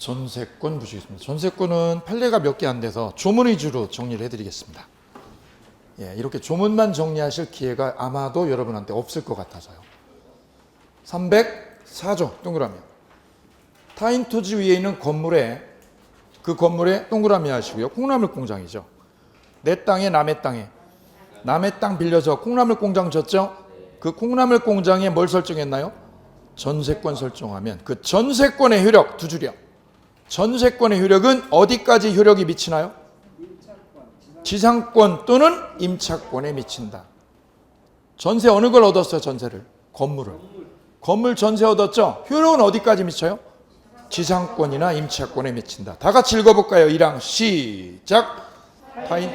전세권 보시겠습니다. 전세권은 판례가 몇 개 안 돼서 조문 위주로 정리를 해드리겠습니다. 예, 이렇게 조문만 정리하실 기회가 아마도 여러분한테 없을 것 같아서요. 304조 동그라미. 타인 토지 위에 있는 건물에 그 건물에 동그라미 하시고요. 콩나물 공장이죠. 내 땅에 남의 땅 빌려서 콩나물 공장 졌죠? 그 콩나물 공장에 뭘 설정했나요? 전세권 설정하면 그 전세권의 효력 두 줄이요. 전세권의 효력은 어디까지 효력이 미치나요? 지상권 또는 임차권에 미친다. 전세 어느 걸 얻었어요? 전세를. 건물을. 건물 전세 얻었죠? 효력은 어디까지 미쳐요? 지상권이나 임차권에 미친다. 다 같이 읽어볼까요? 1항 시작. 타인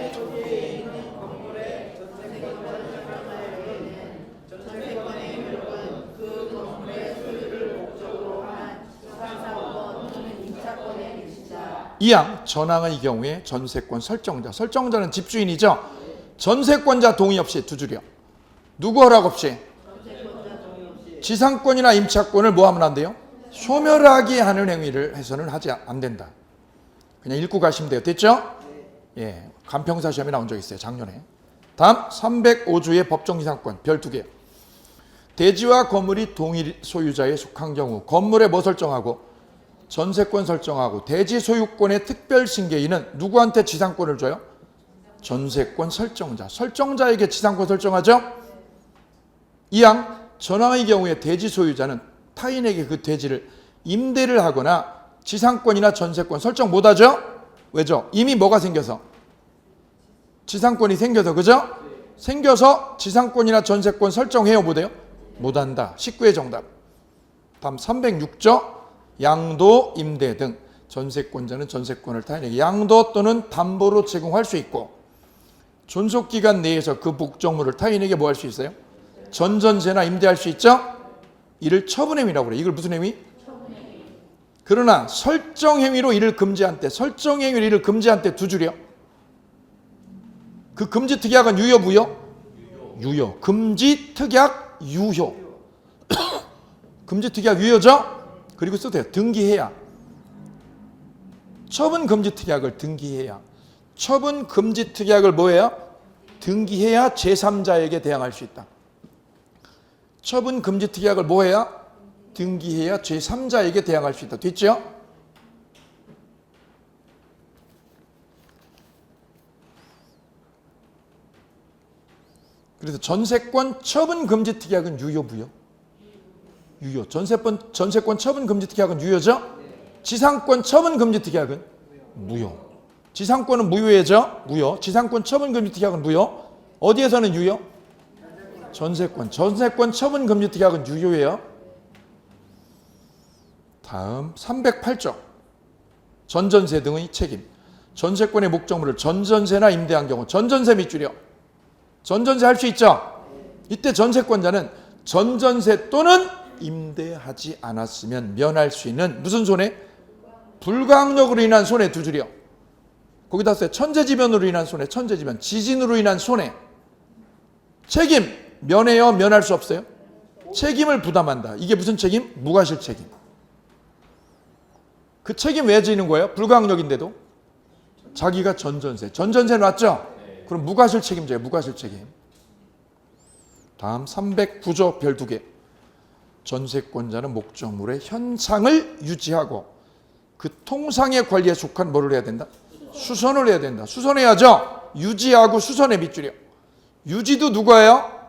이항 전항의 경우에 전세권 설정자. 설정자는 집주인이죠. 전세권자 동의 없이 두 줄이요. 누구 허락 없이? 지상권이나 임차권을 뭐 하면 안 돼요? 소멸하게 하는 행위를 해서는 하지 안 된다. 그냥 읽고 가시면 돼요. 됐죠? 예, 간평사 시험에 나온 적 있어요. 작년에. 다음 305조의 법정지상권 별 2개. 대지와 건물이 동일 소유자에 속한 경우 건물에 뭐 설정하고? 전세권 설정하고 대지 소유권의 특별신계인은 누구한테 지상권을 줘요? 전세권 설정자. 설정자에게 지상권 설정하죠? 이항 전항의 경우에 대지 소유자는 타인에게 그 대지를 임대를 하거나 지상권이나 전세권 설정 못하죠? 왜죠? 이미 뭐가 생겨서? 지상권이 생겨서, 그죠? 생겨서 지상권이나 전세권 설정해요? 못해요? 못한다. 19의 정답. 다음 306조 양도, 임대 등 전세권자는 전세권을 타인에게 양도 또는 담보로 제공할 수 있고 존속기간 내에서 그 목적물을 타인에게 뭐 할 수 있어요? 전전세나 임대할 수 있죠? 이를 처분행위라고 그래요. 이걸 무슨 행위? 그러나 설정행위로 이를 금지한 때, 설정행위로 이를 금지한 때 두 줄이요. 그 금지특약은 유효, 무효? 유효. 금지특약, 유효. 금지특약 유효죠? 그리고 써도 돼요. 등기해야. 처분 금지특약을 등기해야. 처분 금지특약을 뭐예요? 등기해야 제3자에게 대항할 수 있다. 처분 금지특약을 뭐해야? 등기해야 제3자에게 대항할 수 있다. 됐죠? 그래서 전세권 처분 금지특약은 유효, 무효? 유효. 전세권 처분 금지특약은 유효죠? 지상권 처분 금지특약은 무효. 지상권은 무효예죠? 무효. 지상권 처분 금지특약은 무효. 어디에서는 유효? 전세권 처분 금지특약은 유효예요. 다음 308조 전전세 등의 책임. 전세권의 목적물을 전전세나 임대한 경우 전전세 밑줄이요. 전전세 할 수 있죠? 이때 전세권자는 전전세 또는 임대하지 않았으면 면할 수 있는 무슨 손해? 불가항력으로 인한 손해 두 줄이요. 거기다 써요. 천재지변으로 인한 손해, 천재지변. 지진으로 인한 손해. 책임 면해요? 면할 수 없어요? 책임을 부담한다. 이게 무슨 책임? 무과실 책임. 그 책임 왜 지는 거예요? 불가항력인데도 자기가 전전세 놨죠? 그럼 무과실 책임져요. 무과실 책임. 다음 309조 별 2개. 전세권자는 목적물의 현상을 유지하고 그 통상의 관리에 속한 뭐를 해야 된다? 수선을 해야 된다. 수선해야죠. 유지하고 수선의 밑줄이요. 유지도 누가예요?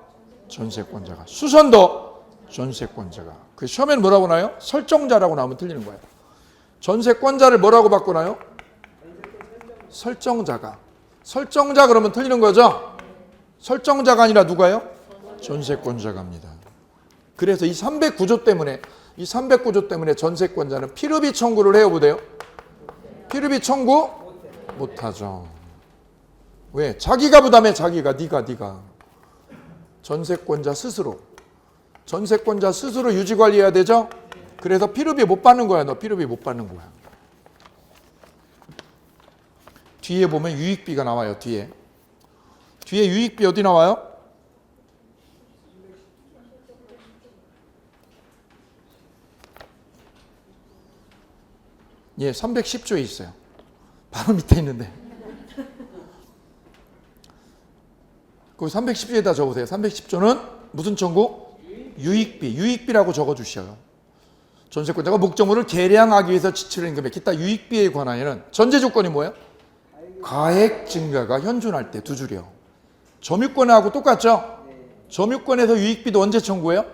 전세권자가. 수선도 전세권자가. 그 시험에는 뭐라고 나와요? 설정자라고 나오면 틀리는 거예요. 전세권자를 뭐라고 바꾸나요? 설정자가. 설정자 그러면 틀리는 거죠? 설정자가 아니라 누가요? 전세권자가입니다. 그래서 이 309조 때문에 전세권자는 피르비 청구를 해요, 못해요? 피르비 청구 못하죠. 왜? 자기가 부담해. 자기가. 네가 전세권자 스스로 유지관리해야 되죠? 그래서 피르비 못 받는 거야. 너 피르비 못 받는 거야. 뒤에 보면 유익비가 나와요. 뒤에 유익비 어디 나와요? 예, 310조에 있어요. 바로 밑에 있는데. 거기 310조에다 적으세요. 310조는 무슨 청구? 유익비. 유익비라고 적어주셔요. 전세권자가 목적물을 계량하기 위해서 지출한 금액 기타 유익비에 관하여는 전제 조건이 뭐예요? 가액 증가가 현존할 때 두 줄이요. 점유권하고 똑같죠? 점유권에서 유익비도 언제 청구해요?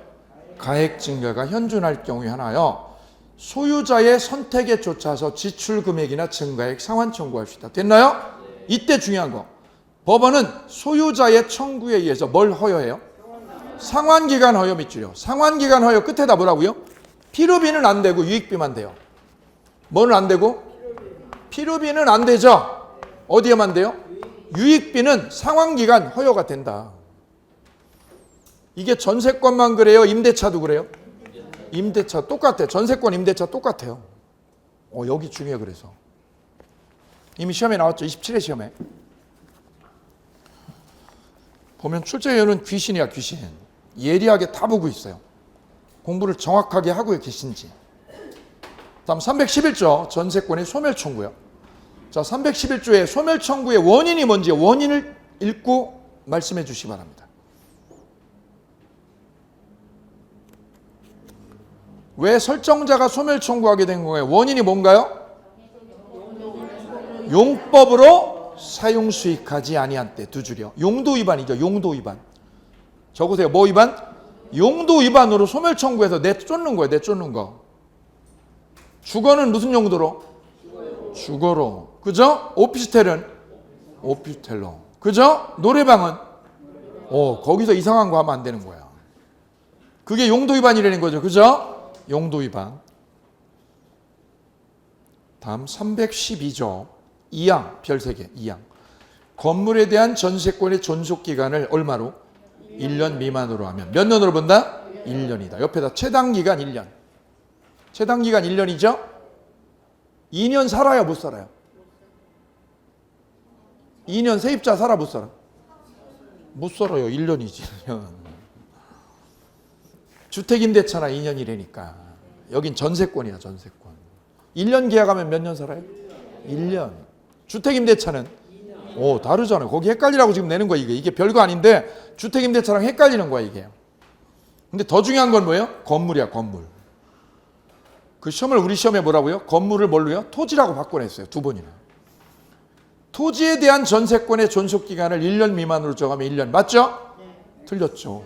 가액 증가가 현존할 경우에 하나요. 소유자의 선택에 쫓아서 지출 금액이나 증가액 상환 청구할 수 있다. 됐나요? 이때 중요한 거. 법원은 소유자의 청구에 의해서 뭘 허여해요? 상환기간 허여 밑줄이요. 상환기간 허여 끝에다 뭐라고요? 필요비는 안 되고 유익비만 돼요. 뭐는 안 되고? 필요비는 안 되죠. 어디에만 돼요? 유익비는 상환기간 허여가 된다. 이게 전세권만 그래요? 임대차도 그래요? 임대차 똑같아요. 전세권 임대차 똑같아요. 여기 중요해. 그래서 이미 시험에 나왔죠. 27회 시험에 보면 출제위원은 귀신이야. 귀신. 예리하게 다 보고 있어요. 공부를 정확하게 하고 계신지. 다음 311조 전세권의 소멸 청구요. 자, 311조의 소멸 청구의 원인이 뭔지 원인을 읽고 말씀해 주시기 바랍니다. 왜 설정자가 소멸 청구하게 된 거예요? 원인이 뭔가요? 용법으로 사용 수익하지 아니한 때 두 줄이요. 용도 위반이죠. 용도 위반. 적으세요. 뭐 위반? 용도 위반으로 소멸 청구해서 내쫓는 거예요. 내쫓는 거. 주거는 무슨 용도로? 주거로. 그죠? 오피스텔은 오피스텔로. 그죠? 노래방은 거기서 이상한 거 하면 안 되는 거야. 그게 용도 위반이라는 거죠. 그죠? 용도 위반. 다음 312조 2항 별 3개 2항. 건물에 대한 전세권의 존속기간을 얼마로? 1년 미만으로 하면 몇 년으로 본다? 1년이다. 옆에다 최단기간 1년. 최단기간 1년이죠? 2년 살아요? 못 살아요? 2년 세입자 살아? 못 살아? 못 살아요. 1년이지. 1년. 주택임대차나 2년이라니까. 여긴 전세권이야. 전세권. 1년 계약하면 몇 년 살아요? 1년. 주택임대차는 다르잖아요. 거기 헷갈리라고 지금 내는 거야. 이게 별거 아닌데 주택임대차랑 헷갈리는 거야 이게. 근데 더 중요한 건 뭐예요? 건물이야. 건물. 그 시험을 우리 시험에 뭐라고요? 건물을 뭘로요? 토지라고 바꿔냈어요. 2번이나. 토지에 대한 전세권의 존속기간을 1년 미만으로 정하면 1년. 맞죠? 네. 틀렸죠.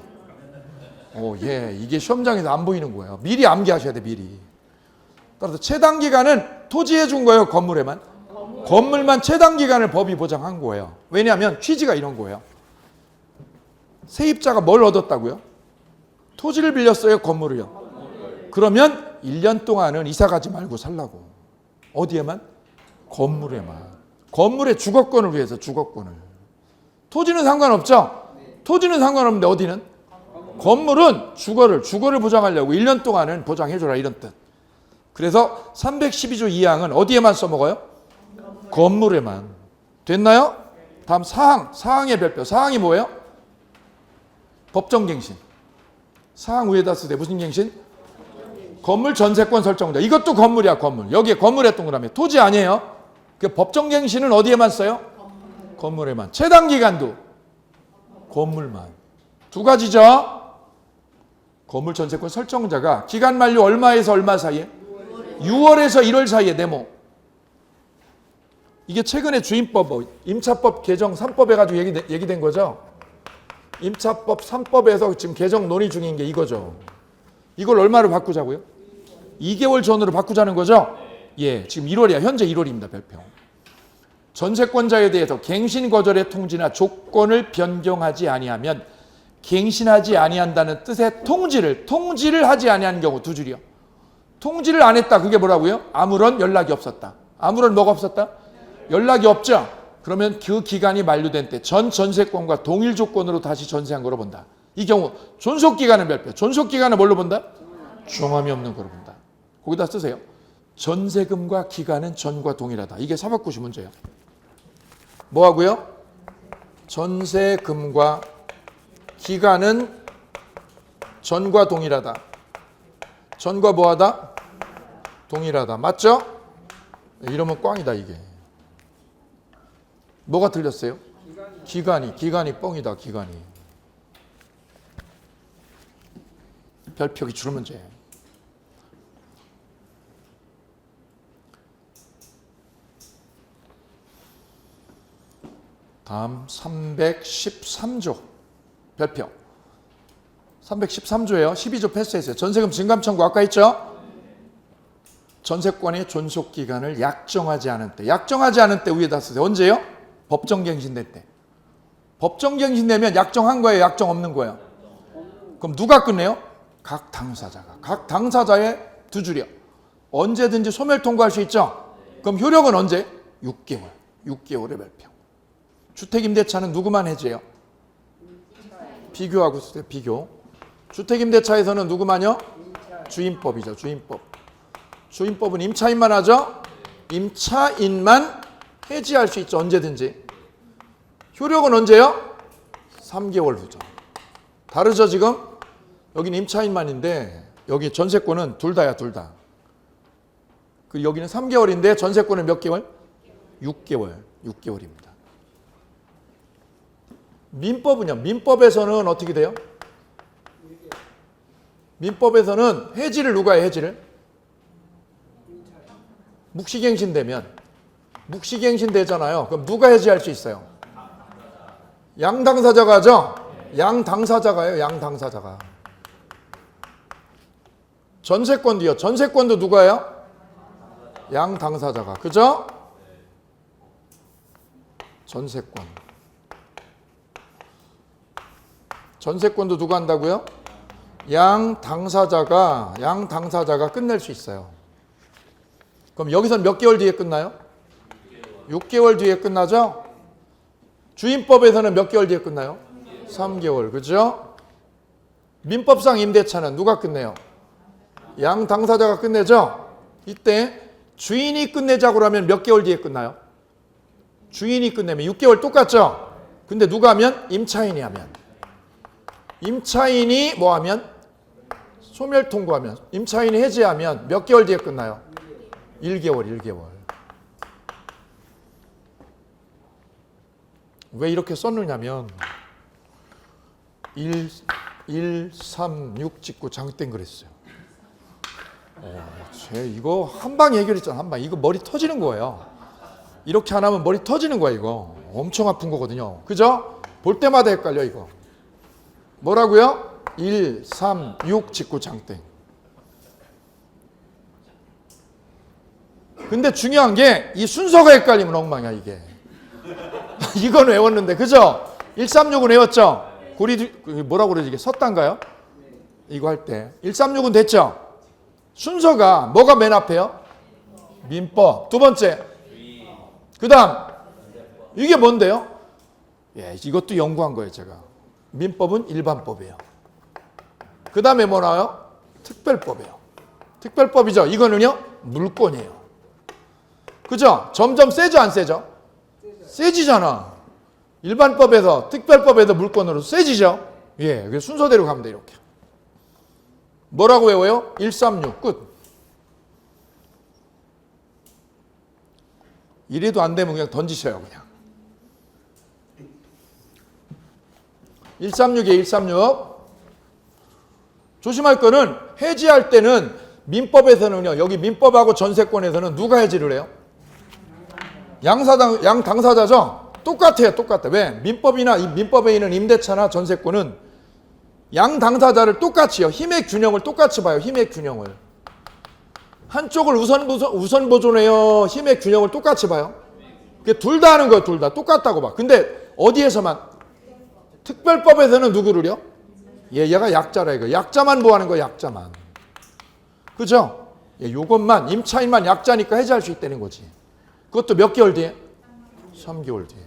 이게 시험장에서 안 보이는 거예요. 미리 암기하셔야 돼. 미리. 따라서 최단기간은 토지에 준 거예요? 건물에만? 건물만 최단기간을 법이 보장한 거예요. 왜냐하면 취지가 이런 거예요. 세입자가 뭘 얻었다고요? 토지를 빌렸어요? 건물을요? 그러면 1년 동안은 이사 가지 말고 살라고. 어디에만? 건물에만. 건물의 주거권을 위해서 주거권을. 토지는 상관없죠? 토지는 상관없는데 어디는? 건물은 주거를 보장하려고 1년 동안은 보장해줘라 이런 뜻. 그래서 312조 2항은 어디에만 써먹어요? 건물에만. 됐나요? 다음 사항의 별표. 사항이 뭐예요? 법정갱신. 사항 위에다 쓰되 무슨 갱신? 건물 전세권 설정자. 이것도 건물이야. 건물. 여기에 건물에 동그라미. 토지 아니에요. 그 법정갱신은 어디에만 써요? 건물에만. 최단기간도 건물만. 두 가지죠. 건물 전세권 설정자가 기간 만료 얼마에서 얼마 사이에? 6월에서 1월 사이에 네모. 이게 최근에 주임법, 임차법 개정 3법 해가지고 얘기된 거죠. 임차법 3법에서 지금 개정 논의 중인 게 이거죠. 이걸 얼마로 바꾸자고요? 2개월 전으로 바꾸자는 거죠? 예, 지금 1월이야. 현재 1월입니다. 별표. 전세권자에 대해서 갱신 거절의 통지나 조건을 변경하지 아니하면 갱신하지 아니한다는 뜻의 통지를 하지 아니한 경우 두 줄이요. 통지를 안 했다. 그게 뭐라고요? 아무런 연락이 없었다. 아무런 뭐가 없었다? 연락이 없죠. 그러면 그 기간이 만료된 때 전 전세권과 동일 조건으로 다시 전세한 거로 본다. 이 경우 존속기간은 별표. 존속기간은 뭘로 본다? 종함이 없는 거로 본다. 거기다 쓰세요. 전세금과 기간은 전과 동일하다. 이게 490 문제예요. 뭐 하고요? 전세금과 기간은 전과 동일하다. 전과 뭐하다? 동일하다. 맞죠? 이러면 꽝이다 이게. 뭐가 틀렸어요? 기간이 뻥이다 기간이. 별표기 주로 문제. 다음 313조 별표. 313조예요. 12조 패스했어요. 전세금 증감 청구 아까 했죠? 전세권의 존속기간을 약정하지 않은 때. 약정하지 않은 때 위에다 쓰세요. 언제요? 법정갱신될 때. 법정갱신되면 약정한 거예요? 약정 없는 거예요? 그럼 누가 끝내요? 각 당사자가. 각 당사자의 두 줄이요. 언제든지 소멸 통과할 수 있죠? 그럼 효력은 언제? 6개월. 6개월의 별표. 주택임대차는 누구만 해제해요? 비교하고 쓰세요. 비교. 주택임대차에서는 누구만요? 주임법이죠. 주임법. 주임법은 임차인만 하죠? 임차인만 해지할 수 있죠. 언제든지. 효력은 언제요? 3개월 후죠. 다르죠 지금? 여기는 임차인만인데 여기 전세권은 둘 다야 둘 다. 그리고 여기는 3개월인데 전세권은 몇 개월? 6개월. 6개월입니다. 민법은요. 민법에서는 어떻게 돼요? 민법에서는 해지를 누가 해? 해지를? 묵시갱신되면 묵시갱신되잖아요. 그럼 누가 해지할 수 있어요? 양당사자가 하죠? 양당사자가요. 양당사자가. 전세권도요. 전세권도 누가 해요? 양당사자가. 그죠? 전세권. 전세권도 누가 한다고요? 양당사자가 끝낼 수 있어요. 그럼 여기서는 몇 개월 뒤에 끝나요? 6개월 뒤에 끝나죠? 주임법에서는 몇 개월 뒤에 끝나요? 3개월. 그죠? 민법상 임대차는 누가 끝내요? 양당사자가 끝내죠? 이때 주인이 끝내자고 하면 몇 개월 뒤에 끝나요? 주인이 끝내면 6개월 똑같죠? 근데 누가 하면? 임차인이 하면. 임차인이 뭐 하면? 소멸 통과하면. 임차인이 해지하면 몇 개월 뒤에 끝나요? 1개월. 왜 이렇게 썼느냐면 1, 3, 6 찍고 장땡 그랬어요. 이거 한방 해결했잖아. 한방. 이거 머리 터지는 거예요. 이렇게 안 하면 머리 터지는 거야 이거. 엄청 아픈 거거든요. 그죠? 볼 때마다 헷갈려 이거. 뭐라고요? 1, 3, 6 찍고 장땡. 근데 중요한 게 이 순서가 헷갈리면 엉망이야 이게. 이건 외웠는데 그죠? 136은 외웠죠? 뭐라고 그러지 이게? 섰단가요? 이거 할 때 136은 됐죠? 순서가 뭐가 맨 앞에요? 민법. 두 번째 그 다음 이게 뭔데요? 예, 이것도 연구한 거예요 제가. 민법은 일반법이에요. 그 다음에 뭐 나와요? 특별법이에요. 특별법이죠. 이거는요 물권이에요. 그죠? 점점 세죠 안 세죠? 세지잖아. 일반법에서 특별법에서 물권으로 세지죠. 예, 그 순서대로 가면 돼 이렇게. 뭐라고 외워요? 136 끝. 이래도 안 되면 그냥 던지셔요 그냥. 136이에요 136. 조심할 거는 해지할 때는 민법에서는요. 여기 민법하고 전세권에서는 누가 해지를 해요? 양당사자죠? 똑같아요. 똑같아. 왜? 민법이나 민법에 있는 임대차나 전세권은 양당사자를 똑같이요. 힘의 균형을 똑같이 봐요. 힘의 균형을. 한쪽을 우선 보존해요. 힘의 균형을 똑같이 봐요. 둘 다 하는 거예요. 둘 다. 똑같다고 봐. 근데 어디에서만? 특별법에서는 누구를요? 얘가 약자라 이거. 약자만 보호하는 거예요. 약자만. 그죠? 요것만 임차인만 약자니까 해지할 수 있다는 거지. 그것도 몇 개월 뒤에? 3개월 뒤에.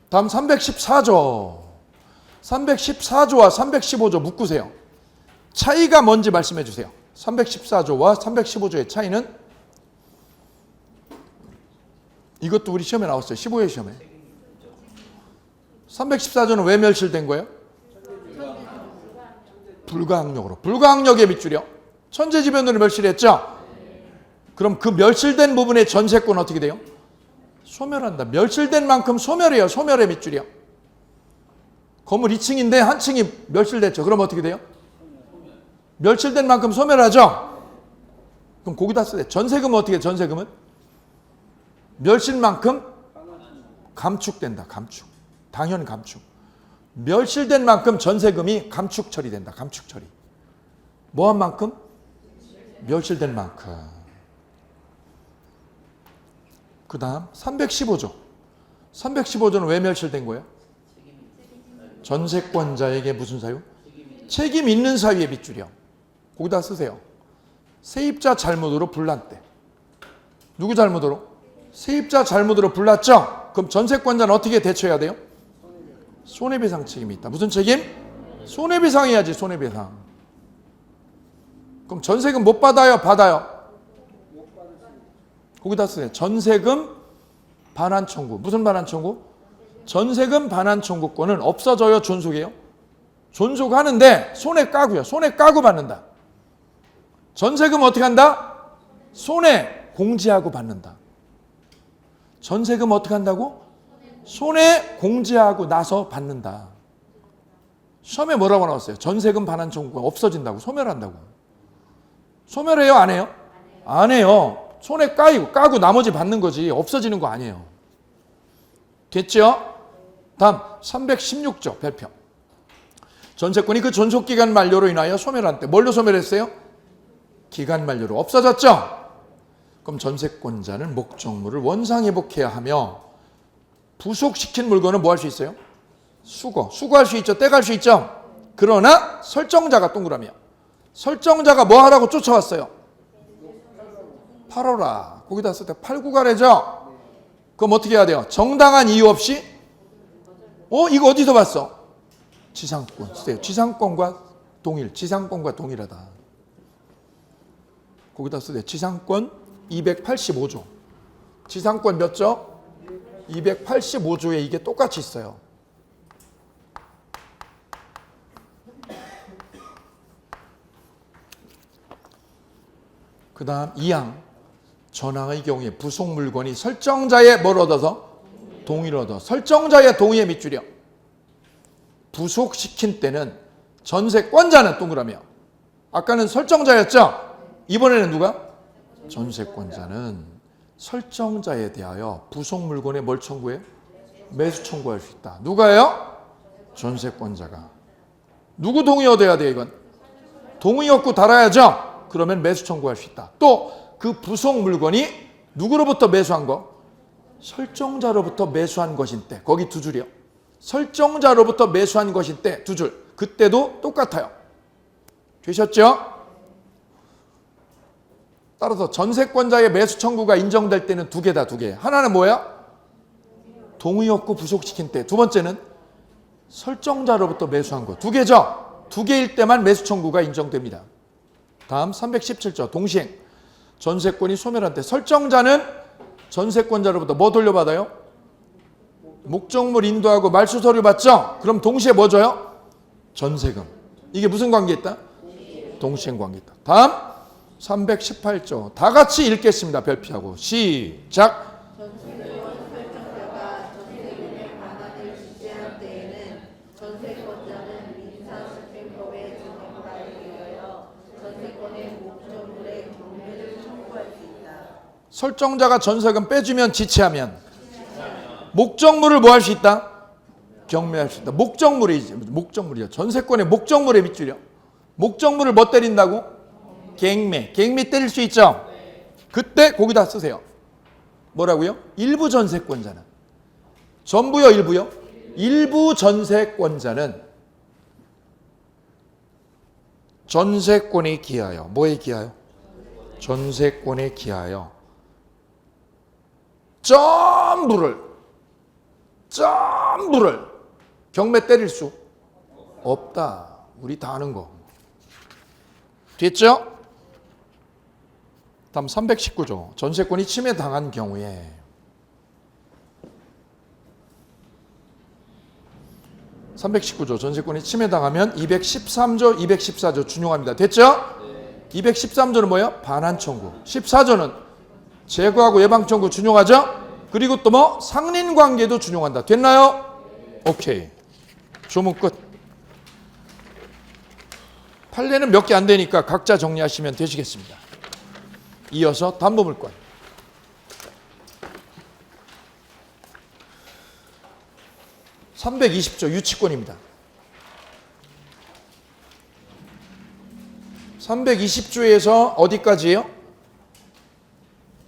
다음 314조. 314조와 315조 묶으세요. 차이가 뭔지 말씀해 주세요. 314조와 315조의 차이는? 이것도 우리 시험에 나왔어요. 15회 시험에. 314조는 왜 멸실된 거예요? 불가항력으로. 불가항력의 밑줄이요. 천재지변으로 멸실했죠? 그럼 그 멸실된 부분의 전세권 어떻게 돼요? 소멸한다. 멸실된 만큼 소멸해요. 소멸의 밑줄이요. 건물 2층인데 한 층이 멸실됐죠. 그럼 어떻게 돼요? 멸실된 만큼 소멸하죠? 그럼 거기다 쓰래. 전세금은 어떻게 해요? 전세금은? 멸실만큼 감축된다. 감축. 당연 감축. 멸실된 만큼 전세금이 감축 처리된다. 감축 처리. 뭐한 만큼? 멸실된 만큼. 그 다음 315조. 315조는 왜 멸실된 거예요? 전세권자에게 무슨 사유? 책임 있는 사유의 밑줄이요. 거기다 쓰세요. 세입자 잘못으로 불났대. 누구 잘못으로? 세입자 잘못으로 불났죠? 그럼 전세권자는 어떻게 대처해야 돼요? 손해배상 책임이 있다. 무슨 책임? 손해배상 해야지. 손해배상. 그럼 전세금 못 받아요? 받아요? 거기다 쓰세요. 전세금 반환 청구. 무슨 반환 청구? 전세금 반환 청구권은 없어져요? 존속해요? 존속하는데 손해 까고요. 손해 까고 받는다. 전세금 어떻게 한다? 손해 공제하고 받는다. 전세금 어떻게 한다고? 손해 공제하고 나서 받는다. 시험에 뭐라고 나왔어요? 전세금 반환 청구가 없어진다고. 소멸한다고. 소멸해요? 안 해요? 안 해요. 손해 까고 나머지 받는 거지 없어지는 거 아니에요. 됐죠? 다음 316조 별표. 전세권이 그 존속기간 만료로 인하여 소멸한 때 뭘로 소멸했어요? 기간 만료로 없어졌죠? 그럼 전세권자는 목적물을 원상회복해야 하며 부속시킨 물건은 뭐 할 수 있어요? 수거할 수 있죠. 떼갈 수 있죠. 그러나 설정자가 동그라미야. 설정자가 뭐 하라고 쫓아왔어요? 팔아라. 거기다 쓸 때 팔고 가래죠. 그럼 어떻게 해야 돼요? 정당한 이유 없이 이거 어디서 봤어? 지상권 쓰세요. 지상권과 동일하다. 거기다 쓰세요. 지상권 285조. 지상권 몇 조? 285조에 이게 똑같이 있어요. 그 다음 2항. 전항의 경우에 부속 물건이 설정자의 뭘 얻어서? 동의를 얻어. 설정자의 동의의 밑줄이요. 부속시킨 때는 전세권자는 동그라미요. 아까는 설정자였죠? 이번에는 누가? 전세권자는 설정자에 대하여 부속 물건에 뭘 청구해? 매수 청구할 수 있다. 누가요? 전세권자가. 누구 동의 얻어야 돼요, 이건? 동의 얻고 달아야죠? 그러면 매수 청구할 수 있다. 또 그 부속 물건이 누구로부터 매수한 거? 설정자로부터 매수한 것인 때. 거기 두 줄이요. 설정자로부터 매수한 것인 때 두 줄. 그때도 똑같아요. 되셨죠? 따라서 전세권자의 매수 청구가 인정될 때는 두 개다. 두 개. 하나는 뭐야? 동의 없고 부속시킨 때. 두 번째는 설정자로부터 매수한 거. 두 개죠? 두 개일 때만 매수 청구가 인정됩니다. 다음 317조 동시행. 전세권이 소멸한 때 설정자는 전세권자로부터 뭐 돌려받아요? 목적물 인도하고 말소 서류 받죠? 그럼 동시에 뭐 줘요? 전세금. 이게 무슨 관계 있다? 동시행 관계 있다. 다음 318조. 다 같이 읽겠습니다. 별표하고. 시작. 설정자가 전세금의 반환을 지시한 때에는 전세권자는 민사집행법에 정하에 의하여 전세권의 목적물의 경매를 청구할 수 있다. 설정자가 전세금 빼주면 지체하면 목적물을 뭐 할 수 있다? 경매할 수 있다. 목적물이요. 전세권의 목적물의 밑줄이요. 목적물을 뭐 때린다고? 갱매 때릴 수 있죠? 그때 거기다 쓰세요. 뭐라고요? 일부 전세권자는. 전부요, 일부요? 일부 전세권자는 전세권에 기하여. 뭐에 기하여? 전세권에 기하여 전부를 경매 때릴 수 없다. 우리 다 아는 거. 됐죠? 다음 319조. 전세권이 침해당한 경우에 전세권이 침해당하면 213조, 214조 준용합니다. 됐죠? 213조는 뭐예요? 반환 청구. 14조는 제거하고 예방 청구 준용하죠? 그리고 또 뭐? 상린 관계도 준용한다. 됐나요? 오케이. 조문 끝. 판례는 몇 개 안 되니까 각자 정리하시면 되시겠습니다. 이어서 담보물권. (320조) 유치권입니다. 320조에서 어디까지예요?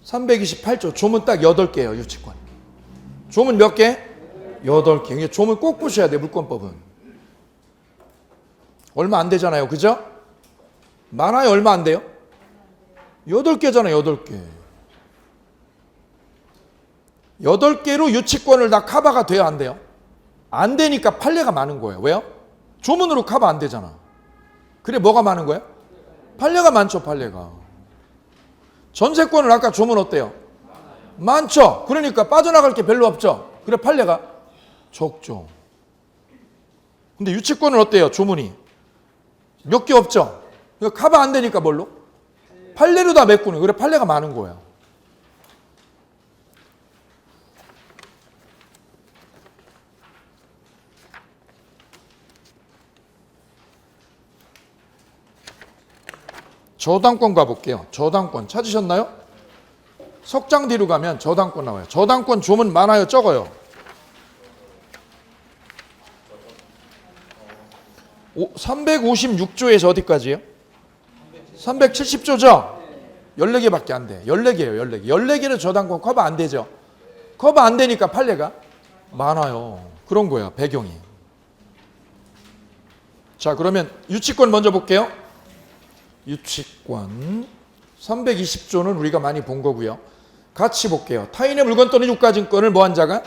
328조. 조문 딱 8개예요. 유치권. 조문 몇 개? 8개. 조문 꼭 보셔야 돼요. 물권법은. 얼마 안 되잖아요. 그죠? 많아요. 얼마 안 돼요? 8개잖아요. 8개. 8개로 유치권을 다 커버가 돼야 안 돼요? 안 되니까 판례가 많은 거예요. 왜요? 조문으로 커버 안 되잖아. 그래 뭐가 많은 거예요? 판례가 많죠. 판례가. 전세권은 아까 조문 어때요? 많죠. 그러니까 빠져나갈 게 별로 없죠. 그래 판례가 적죠. 근데 유치권은 어때요? 조문이 몇 개 없죠. 그러니까 커버 안 되니까 뭘로? 판례로 다 메꾸는. 그래 판례가 많은 거예요. 저당권 가볼게요. 저당권 찾으셨나요? 석장 뒤로 가면 저당권 나와요. 저당권 조문 많아요? 적어요? 356조에서 어디까지예요? 370조죠? 14개밖에 안 돼. 14개예요. 14개. 14개는 저당권 커버 안 되죠? 커버 안 되니까 판례가 많아요. 그런 거예요. 배경이. 자, 그러면 유치권 먼저 볼게요. 유치권 320조는 우리가 많이 본 거고요. 같이 볼게요. 타인의 물건 또는 유가증권을 뭐한 자가?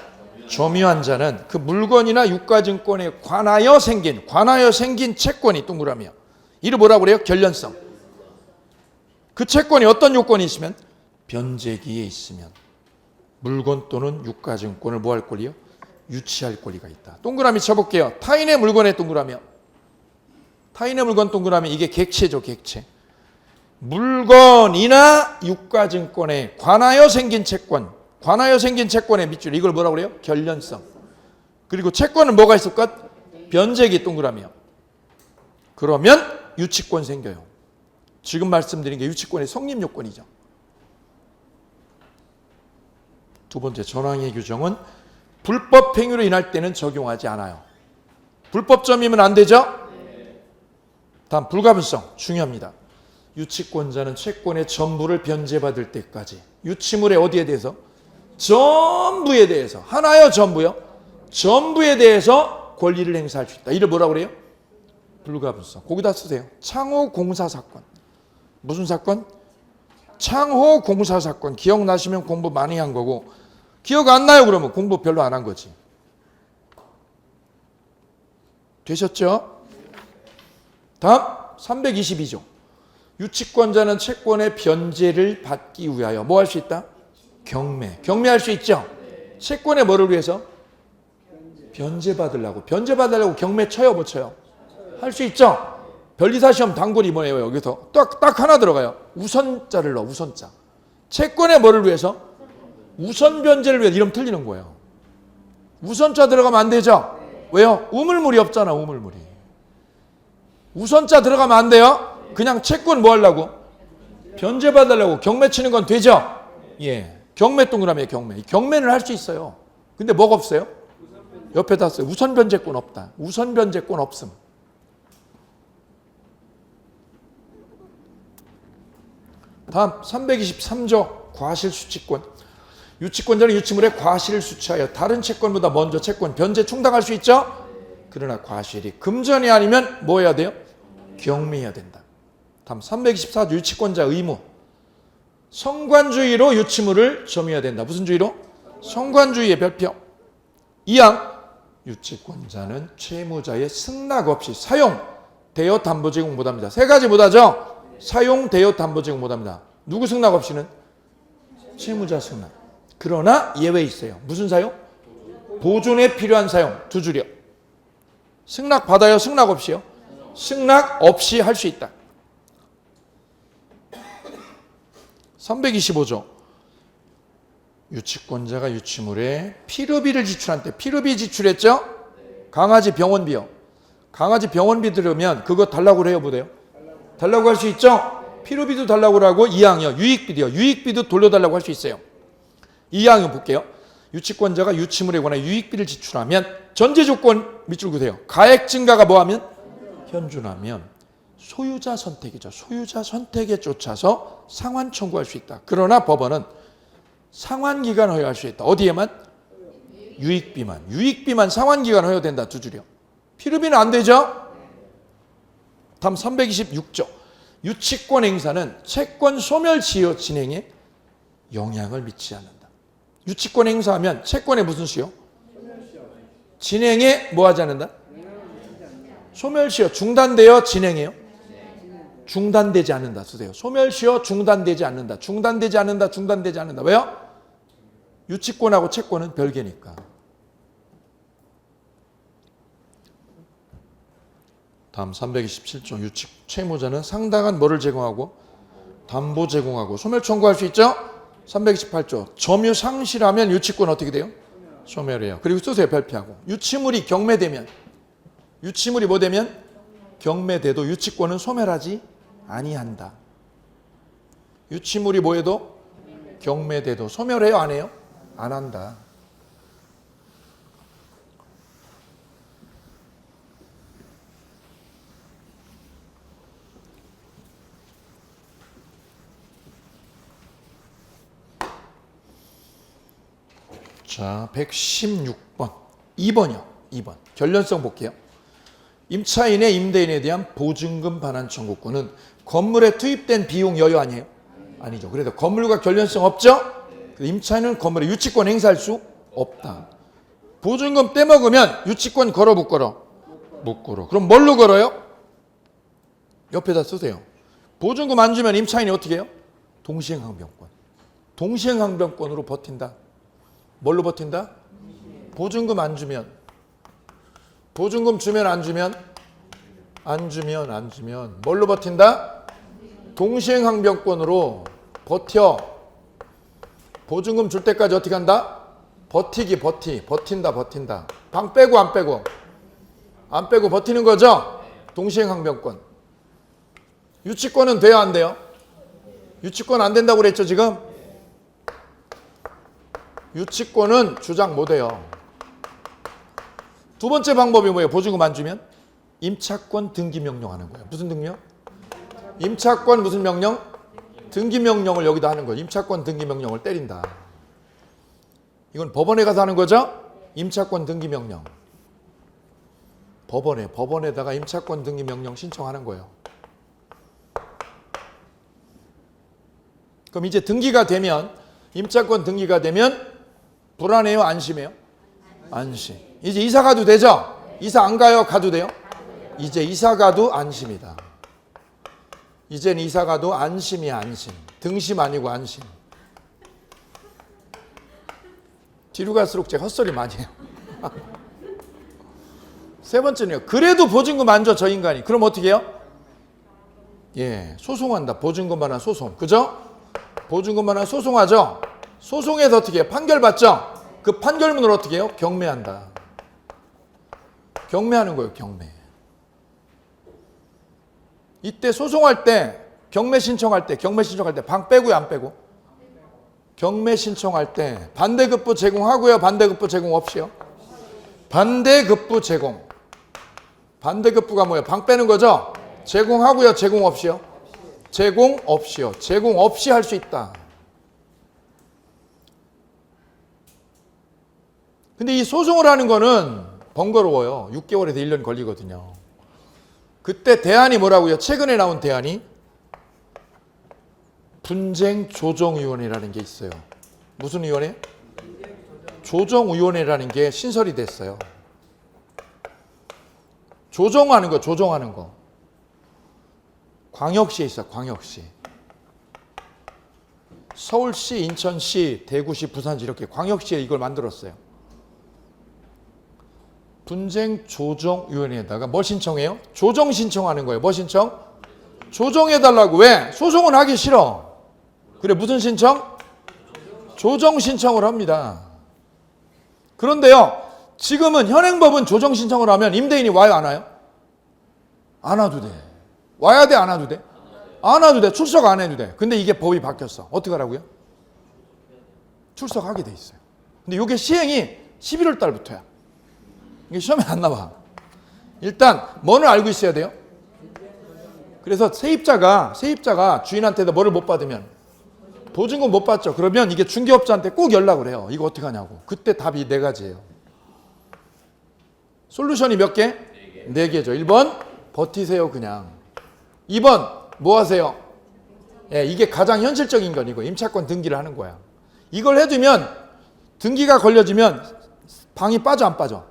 점유한 자는 그 물건이나 유가증권에 관하여 생긴 채권이 동그라미요. 이를 뭐라고 그래요? 결련성. 그 채권이 어떤 요건이 있으면? 변제기에 있으면 물건 또는 유가증권을 뭐 할 권리요? 유치할 권리가 있다. 동그라미 쳐볼게요. 타인의 물건에 동그라미요. 타인의 물건 동그라미 이게 객체죠. 객체. 물건이나 유가증권에 관하여 생긴 채권. 관하여 생긴 채권의 밑줄. 이걸 뭐라고 그래요? 결련성. 그리고 채권은 뭐가 있을 것? 변제기 동그라미요. 그러면 유치권 생겨요. 지금 말씀드린 게 유치권의 성립 요건이죠. 두 번째 전항의 규정은 불법 행위로 인할 때는 적용하지 않아요. 불법점이면 안 되죠? 다음 불가분성 중요합니다. 유치권자는 채권의 전부를 변제받을 때까지 유치물의 어디에 대해서? 전부에 대해서. 하나요? 전부요? 전부에 대해서 권리를 행사할 수 있다. 이를 뭐라고 그래요? 불가분성. 거기다 쓰세요. 창호 공사 사건. 무슨 사건? 창호 공사 사건. 기억나시면 공부 많이 한 거고 기억 안 나요? 그러면 공부 별로 안 한 거지. 되셨죠? 다음 322조. 유치권자는 채권의 변제를 받기 위하여 뭐 할 수 있다? 경매. 경매할 수 있죠? 채권의 뭐를 위해서? 변제 받으려고. 변제 받으려고 경매 쳐요? 못 쳐요? 할 수 있죠? 변리사 시험 단골이 뭐예요? 여기서 딱 하나 들어가요. 우선자를 넣어. 우선자. 채권의 뭐를 위해서? 우선 변제를 위해서. 이러면 틀리는 거예요. 우선자 들어가면 안 되죠? 왜요? 우물물이 없잖아. 우물물이. 우선자 들어가면 안 돼요? 그냥 채권 뭐 하려고? 변제 받으려고 경매 치는 건 되죠? 예. 경매 동그라미에 경매. 경매는 할 수 있어요. 근데 뭐가 없어요? 옆에다 써요. 우선 변제권 없다. 우선 변제권 없음. 다음 323조 과실수취권. 유치권자는 유치물에 과실을 수취하여 다른 채권보다 먼저 채권 변제 충당할 수 있죠? 그러나 과실이 금전이 아니면 뭐 해야 돼요? 경매해야 된다. 다음 324조 유치권자 의무. 성관주의로 유치물을 점유해야 된다. 무슨 주의로? 성관주의의 별표. 이항 유치권자는 채무자의 승낙 없이 사용, 대여, 담보 제공 못합니다. 세 가지 못하죠? 사용, 대여, 담보 제공 못합니다. 누구 승낙 없이는? 채무자 승낙. 그러나 예외 있어요. 무슨 사용? 보존에 필요한 사용. 두 줄이요. 승낙 받아요? 승낙 없이요? 승낙 없이 할 수 있다. 325조. 유치권자가 유치물에 피르비를 지출한 때 피르비 지출했죠? 강아지 병원비요. 강아지 병원비 들으면 그거 달라고 그래요, 못해요? 달라고 할 수 있죠? 피르비도 달라고 하고 2항이요. 유익비도요. 유익비도 돌려달라고 할 수 있어요. 2항을 볼게요. 유치권자가 유치물에 관한 유익비를 지출하면 전제 조건 밑줄 그세요. 가액 증가가 뭐하면? 현준하면 소유자 선택이죠. 소유자 선택에 쫓아서 상환 청구할 수 있다. 그러나 법원은 상환기간 허용할 수 있다. 어디에만? 유익비만. 유익비만 상환기간 허용된다. 두 줄이요. 피르비는 안 되죠? 다음 326조. 유치권 행사는 채권 소멸 시효 진행에 영향을 미치지 않는다. 유치권 행사하면 채권에 무슨 시효? 진행에 뭐 하지 않는다? 소멸 시효 중단되어 진행해요? 중단되지 않는다. 쓰세요. 소멸 시효 중단되지 않는다. 중단되지 않는다. 중단되지 않는다. 왜요? 유치권하고 채권은 별개니까. 다음 327조. 유치 채무자는 상당한 뭐를 제공하고? 담보 제공하고 소멸 청구할 수 있죠? 328조. 점유 상실하면 유치권 어떻게 돼요? 소멸해요. 그리고 쓰세요. 별표하고. 유치물이 경매되면 유치물이 뭐 되면? 경매돼도 유치권은 소멸하지 아니한다. 유치물이 뭐해도? 경매돼도 소멸해요? 안 해요? 안 한다. 자, 116번. 2번이요. 2번. 결련성 볼게요. 임차인의 임대인에 대한 보증금 반환 청구권은 건물에 투입된 비용 여유 아니에요? 아니죠. 그래도 건물과 결련성 없죠? 임차인은 건물에 유치권 행사할 수 없다. 보증금 떼먹으면 유치권 걸어 못 걸어? 못 걸어. 그럼 뭘로 걸어요? 옆에다 쓰세요. 보증금 안 주면 임차인이 어떻게 해요? 동시행항변권. 동시행항변권으로 버틴다. 뭘로 버틴다? 보증금 안 주면. 보증금 주면 안 주면? 안 주면 뭘로 버틴다? 동시행항변권으로 버텨. 보증금 줄 때까지 어떻게 한다? 버틴다. 방 빼고 안 빼고? 안 빼고 버티는 거죠? 동시행항변권. 유치권은 돼요, 안 돼요? 유치권 안 된다고 그랬죠, 지금? 유치권은 주장 못 해요. 두 번째 방법이 뭐예요? 보증금 안 주면? 임차권 등기 명령하는 거예요. 무슨 등령? 임차권 무슨 명령? 등기 명령을 여기다 하는 거예요. 임차권 등기 명령을 때린다. 이건 법원에 가서 하는 거죠? 임차권 등기 명령. 법원에다가 임차권 등기 명령 신청하는 거예요. 그럼 이제 등기가 되면, 임차권 등기가 되면 불안해요? 안심해요? 안심. 이제 이사 가도 되죠? 이사 안 가요? 가도 돼요? 이제 이사 가도 안심이다. 이젠 이사 가도 안심이야, 안심. 등심 아니고 안심. 뒤로 갈수록 제가 헛소리 많이 해요. 세 번째는요. 그래도 보증금 안 줘, 저 인간이. 그럼 어떻게 해요? 예, 소송한다. 보증금 반환 소송. 그죠? 보증금 반환 소송하죠? 소송에서 어떻게 해요? 판결 받죠? 그 판결문을 어떻게 해요? 경매한다. 경매하는 거예요, 경매. 이때 소송할 때, 경매 신청할 때 방 빼고요, 안 빼고? 경매 신청할 때 반대급부 제공하고요, 반대급부 제공 없이요? 반대급부 제공. 반대급부가 뭐예요? 방 빼는 거죠? 제공하고요, 제공 없이요? 제공 없이요. 제공 없이 할 수 있다. 근데 이 소송을 하는 거는 번거로워요. 6개월에서 1년 걸리거든요. 그때 대안이 뭐라고요? 최근에 나온 대안이 분쟁조정위원회라는 게 있어요. 무슨 위원회? 조정위원회라는 게 신설이 됐어요. 조정하는 거. 광역시에 있어, 광역시. 서울시, 인천시, 대구시, 부산시 이렇게 광역시에 이걸 만들었어요. 분쟁조정위원회에다가 뭘 신청해요? 조정 신청하는 거예요. 뭐 신청? 조정해달라고. 왜? 소송은 하기 싫어. 그래, 무슨 신청? 조정 신청을 합니다. 그런데요, 지금은 현행법은 조정 신청을 하면 임대인이 와요, 안 와요? 안 와도 돼. 와야 돼, 안 와도 돼? 안 와도 돼. 출석 안 해도 돼. 근데 이게 법이 바뀌었어. 어떻게 하라고요? 출석하게 돼 있어요. 근데 이게 시행이 11월 달부터야. 이게 시험에 안 나와. 일단 뭐는 알고 있어야 돼요? 그래서 세입자가 주인한테도 뭐를 못 받으면 보증금 못 받죠. 그러면 이게 중개업자한테 꼭 연락을 해요. 이거 어떻게 하냐고. 그때 답이 네 가지예요. 솔루션이 몇 개? 네 개죠. 1번 버티세요 그냥. 2번 뭐 하세요? 예, 이게 가장 현실적인 건 이거. 임차권 등기를 하는 거야. 이걸 해두면 등기가 걸려지면 방이 빠져 안 빠져?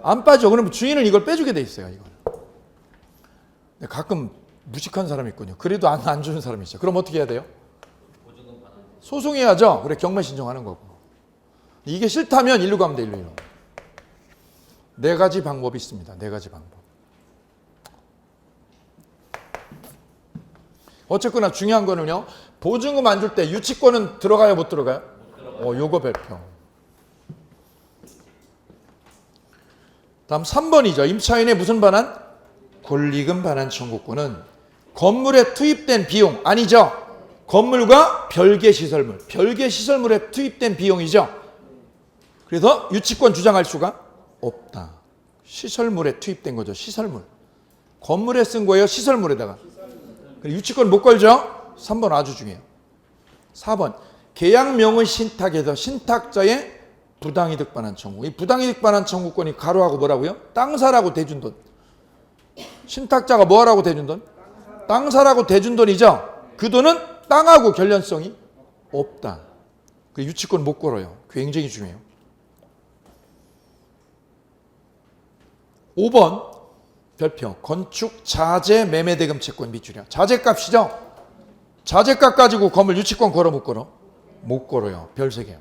안 빠져. 그러면 주인은 이걸 빼주게 돼 있어요. 이걸. 근데 가끔 무식한 사람이 있군요. 그래도 안 주는 사람이 있어요. 그럼 어떻게 해야 돼요? 소송해야죠. 그래, 경매 신청하는 거고. 이게 싫다면 일로 가면 돼. 일로. 네 가지 방법이 있습니다. 네 가지 방법. 어쨌거나 중요한 거는요, 보증금 안 줄 때 유치권은 들어가요, 못 들어가요? 요거 별표. 다음 3번이죠. 임차인의 무슨 반환? 권리금 반환 청구권은 건물에 투입된 비용 아니죠? 건물과 별개 시설물, 별개 시설물에 투입된 비용이죠. 그래서 유치권 주장할 수가 없다. 시설물에 투입된 거죠. 시설물. 건물에 쓴 거예요, 시설물에다가. 유치권 못 걸죠? 3번 아주 중요해요. 4번 계약명의 신탁에서 신탁자의 부당이득 반환 청구. 이 부당이득 반환 청구권이 가로하고 뭐라고요? 땅 사라고 대준 돈. 신탁자가 뭐 하라고 대준 돈? 땅 사라고 대준 돈이죠. 그 돈은 땅하고 관련성이 없다. 그 유치권 못 걸어요. 굉장히 중요해요. 5번 별표 건축 자재 매매 대금 채권 미주량. 자재값이죠. 자재값 가지고 건물 유치권 걸어 못 걸어? 못 걸어요. 별 3개요.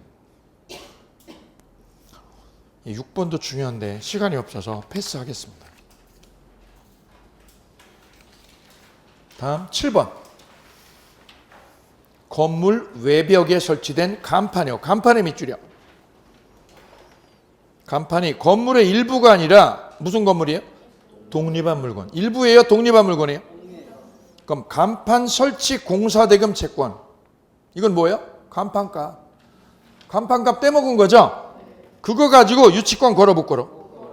6번도 중요한데 시간이 없어서 패스하겠습니다. 다음 7번 건물 외벽에 설치된 간판이요. 간판의 밑줄이요. 간판이 건물의 일부가 아니라 무슨 건물이에요? 독립한 물건. 일부예요? 독립한 물건이에요? 그럼 간판 설치 공사대금 채권. 이건 뭐예요? 간판값. 간판값 떼먹은 거죠? 그거 가지고 유치권 걸어 못 걸어?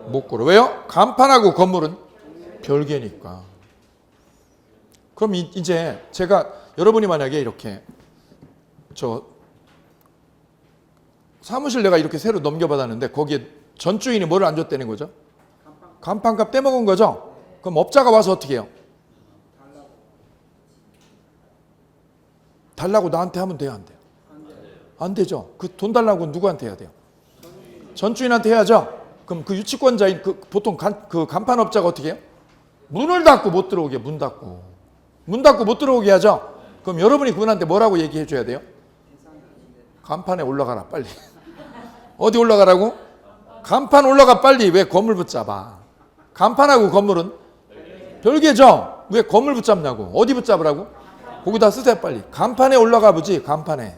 못 걸어. 왜요? 간판하고 건물은 별개니까. 그럼 이제 제가 여러분이 만약에 이렇게 저 사무실 내가 이렇게 새로 넘겨받았는데 거기에 전 주인이 뭐를 안 줬다는 거죠? 간판값 떼먹은 거죠? 그럼 업자가 와서 어떻게 해요? 달라고 나한테 하면 돼요? 안 돼요? 안 되죠. 그 돈 달라고 누구한테 해야 돼요? 전 주인한테 해야죠. 그럼 그 유치권자인 보통 그 간판업자가 어떻게 해요? 문을 닫고 못 들어오게. 문 닫고 못 들어오게 하죠. 그럼 여러분이 그분한테 뭐라고 얘기해 줘야 돼요? 간판에 올라가라 빨리. 어디 올라가라고? 간판 올라가 빨리. 왜 건물 붙잡아? 간판하고 건물은 별개죠. 왜 건물 붙잡냐고. 어디 붙잡으라고? 거기다 쓰세요 빨리. 간판에 올라가 보지. 간판에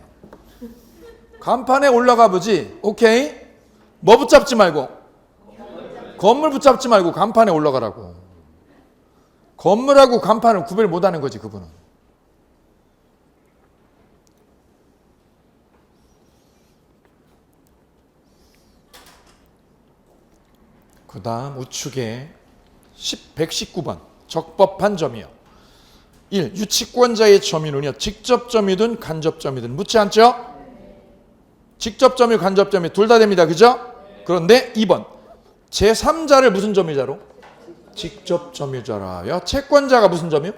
올라가 보지. 오케이? 뭐 붙잡지 말고? 건물 붙잡지 말고 간판에 올라가라고. 건물하고 간판을 구별 못하는 거지 그분은. 그 다음 우측에 119번 적법한 점이요. 1. 유치권자의 점유는요. 직접 점유든 간접 점유든 묻지 않죠? 직접 점유 간접 점유 둘 다 됩니다. 그죠? 그런데 2번 제3자를 무슨 점유자로? 직접 점유자라요. 채권자가 무슨 점유?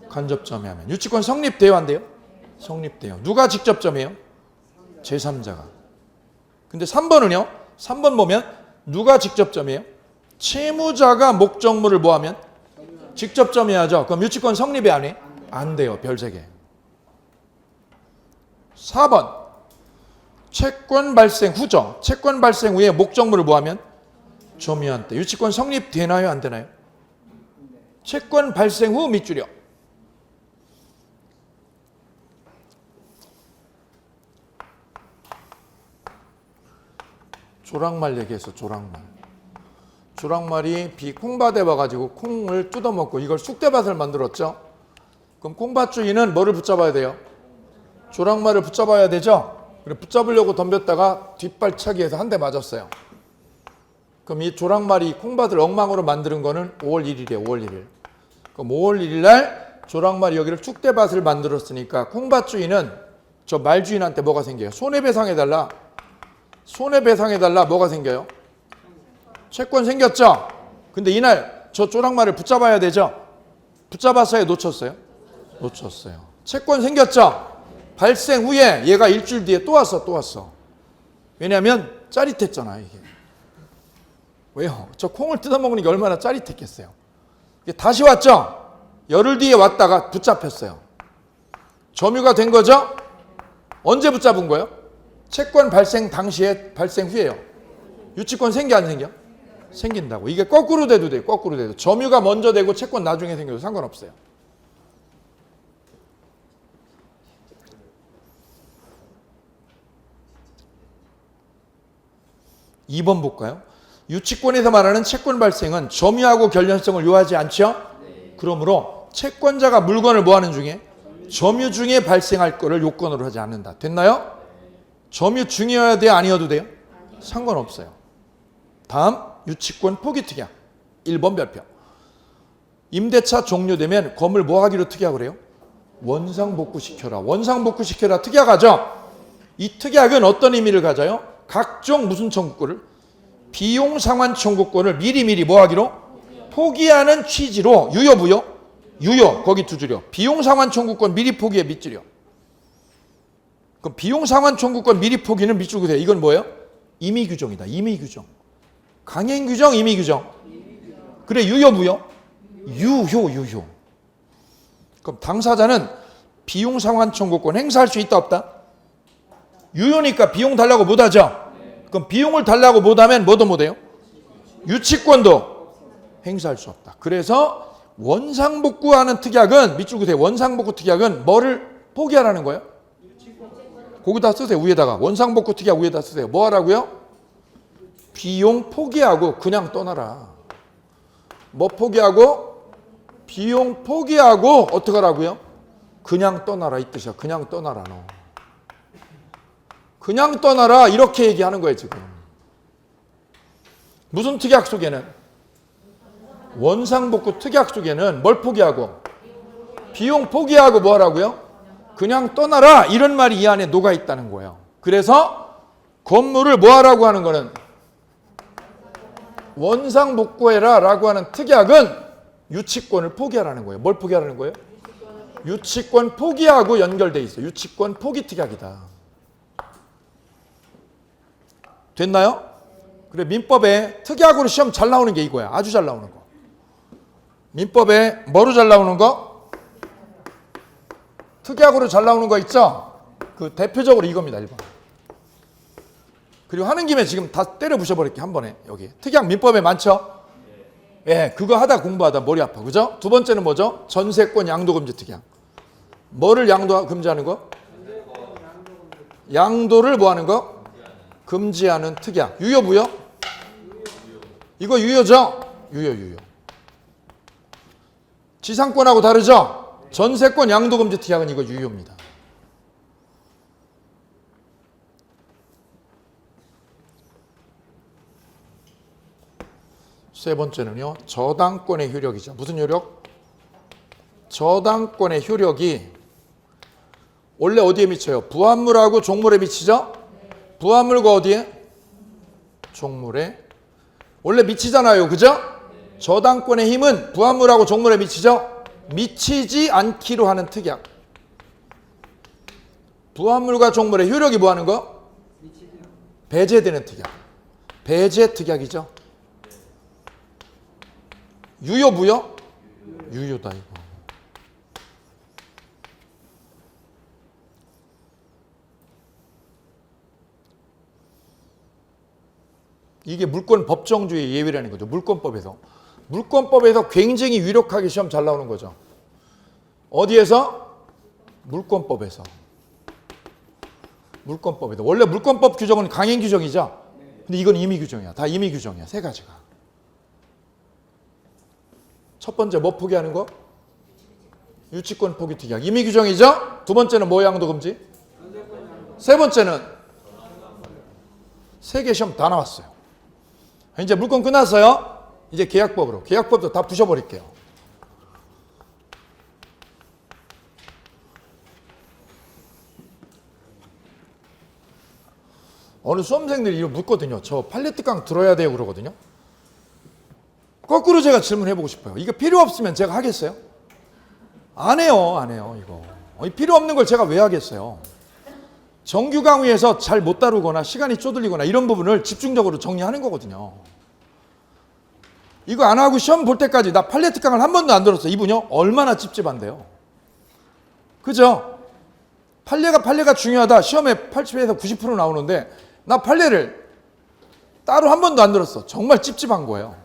간접 점유하면 유치권 성립돼요 안 돼요? 성립돼요. 누가 직접 점유해요? 제3자가. 근데 3번은요? 3번 보면 누가 직접 점유해요? 채무자가 목적물을 뭐하면? 직접 점유하죠. 그럼 유치권 성립이 안 해? 안 돼요. 별 3개. 4번 채권 발생 후죠. 채권 발생 후에 목적물을 뭐하면? 점유한 때. 유치권 성립되나요? 안 되나요? 채권 발생 후 밑줄이요. 조랑말 얘기했어. 조랑말. 조랑말이 콩밭에 와가지고 콩을 뜯어먹고 이걸 쑥대밭을 만들었죠. 그럼 콩밭주인은 뭐를 붙잡아야 돼요? 조랑말을 붙잡아야 되죠. 그래 붙잡으려고 덤볐다가 뒷발차기해서 한 대 맞았어요. 그럼 이 조랑말이 콩밭을 엉망으로 만드는 거는 5월 1일이에요. 5월 1일. 그럼 5월 1일 날 조랑말이 여기를 쑥대밭을 만들었으니까 콩밭주인은 저 말주인한테 뭐가 생겨요? 손해배상해달라. 손해배상해달라. 뭐가 생겨요? 채권 생겼죠? 근데 이날 저 조랑말을 붙잡아야 되죠? 붙잡았어요? 놓쳤어요? 놓쳤어요. 채권 생겼죠? 발생 후에 얘가 일주일 뒤에 또 왔어. 왜냐하면 짜릿했잖아 이게. 왜요? 저 콩을 뜯어먹는 게 얼마나 짜릿했겠어요. 다시 왔죠? 열흘 뒤에 왔다가 붙잡혔어요. 점유가 된 거죠? 언제 붙잡은 거예요? 채권 발생 당시에 발생 후에요. 유치권 생겨 안 생겨? 생긴다고. 이게 거꾸로 돼도 돼요. 거꾸로 돼도. 점유가 먼저 되고 채권 나중에 생겨도 상관없어요. 2번 볼까요? 유치권에서 말하는 채권 발생은 점유하고 결련성을 요하지 않죠? 그러므로 채권자가 물건을 뭐하는 중에? 점유 중에 발생할 거를 요건으로 하지 않는다. 됐나요? 점유 중이어야 돼요? 아니어도 돼요? 상관없어요. 다음 유치권 포기 특약 1번 별표. 임대차 종료되면 건물 뭐 하기로 특약을 해요? 원상복구시켜라. 원상복구시켜라 특약하죠? 이 특약은 어떤 의미를 가져요? 각종 무슨 청구권을? 비용상환 청구권을 미리미리 뭐 하기로? 포기하는 취지로 유효부요? 유효. 거기 두 줄이요. 비용상환 청구권 미리 포기에 밑줄이요. 그럼 비용상환 청구권 미리 포기는 밑줄 그대요. 이건 뭐예요? 임의규정이다. 임의규정. 강행규정, 임의규정. 그래 유효부요? 유효. 그럼 당사자는 비용상환 청구권 행사할 수 있다 없다? 유효니까 비용 달라고 못하죠? 그럼 비용을 달라고 못하면 뭐도 못해요? 유치권도 행사할 수 없다. 그래서 원상복구하는 특약은 밑줄 그대요. 원상복구 특약은 뭐를 포기하라는 거예요? 거기다 쓰세요. 위에다가. 원상복구 특약 위에다 쓰세요. 뭐 하라고요? 비용 포기하고 그냥 떠나라. 뭐 포기하고? 비용 포기하고 어떻게 하라고요? 그냥 떠나라 이 뜻이야. 그냥 떠나라 너. 그냥 떠나라 이렇게 얘기하는 거예요 지금. 무슨 특약 속에는? 원상복구 특약 속에는 뭘 포기하고? 비용 포기하고 뭐 하라고요? 그냥 떠나라 이런 말이 이 안에 녹아 있다는 거예요. 그래서 건물을 뭐 하라고 하는 거는 원상복구해라 라고 하는 특약은 유치권을 포기하라는 거예요. 뭘 포기하라는 거예요? 유치권 포기하고 연결돼 있어요. 유치권 포기 특약이다. 됐나요? 그래 민법에 특약으로 시험 잘 나오는 게 이거야. 아주 잘 나오는 거. 민법에 뭐로 잘 나오는 거? 특약으로 잘 나오는 거 있죠? 그 대표적으로 이겁니다. 1번. 그리고 하는 김에 지금 다 때려 부셔버릴게 한 번에. 여기 특약 민법에 많죠? 예, 그거 하다 공부하다 머리 아파. 그죠? 두 번째는 뭐죠? 전세권 양도금지 특약. 뭐를 양도 금지하는 거? 양도를 뭐 하는 거? 금지하는 특약. 유효부요? 이거 유효죠? 유효. 지상권하고 다르죠? 전세권 양도금지 특약은 이거 유효입니다. 세 번째는요. 저당권의 효력이죠. 무슨 효력? 저당권의 효력이 원래 어디에 미쳐요? 부합물하고 종물에 미치죠? 부합물과 어디에? 종물에. 원래 미치잖아요. 그죠? 저당권의 힘은 부합물하고 종물에 미치죠? 미치지 않기로 하는 특약. 부합물과 종물의 효력이 뭐 하는 거? 배제되는 특약. 배제 특약이죠. 유효부요? 유효다 이거. 이게 물권 법정주의 예외라는 거죠. 물권법에서. 물권법에서 굉장히 유력하게 시험 잘 나오는 거죠. 어디에서? 물권법에서. 물권법에서. 원래 물권법 규정은 강행 규정이죠. 근데 이건 임의 규정이야. 다 임의 규정이야. 세 가지가. 첫 번째 뭐 포기하는 거? 유치권 포기 특약. 임의 규정이죠? 두 번째는 뭐 양도 금지? 세 번째는 세 개 시험 다 나왔어요. 이제 물건 끝났어요. 이제 계약법으로. 계약법도 다 부셔버릴게요. 어느 수험생들이 이거 묻거든요. 저 팔레트 깡 들어야 돼요 그러거든요. 거꾸로 제가 질문해보고 싶어요. 이거 필요 없으면 제가 하겠어요? 안 해요. 안 해요. 이거. 필요 없는 걸 제가 왜 하겠어요? 정규 강의에서 잘 못 다루거나 시간이 쪼들리거나 이런 부분을 집중적으로 정리하는 거거든요. 이거 안 하고 시험 볼 때까지 나 팔레트 깡을 한 번도 안 들었어요. 이분요? 얼마나 찝찝한데요. 그죠? 판례가 중요하다. 시험에 80에서 90% 나오는데 나 판례를 따로 한 번도 안 들었어. 정말 찝찝한 거예요.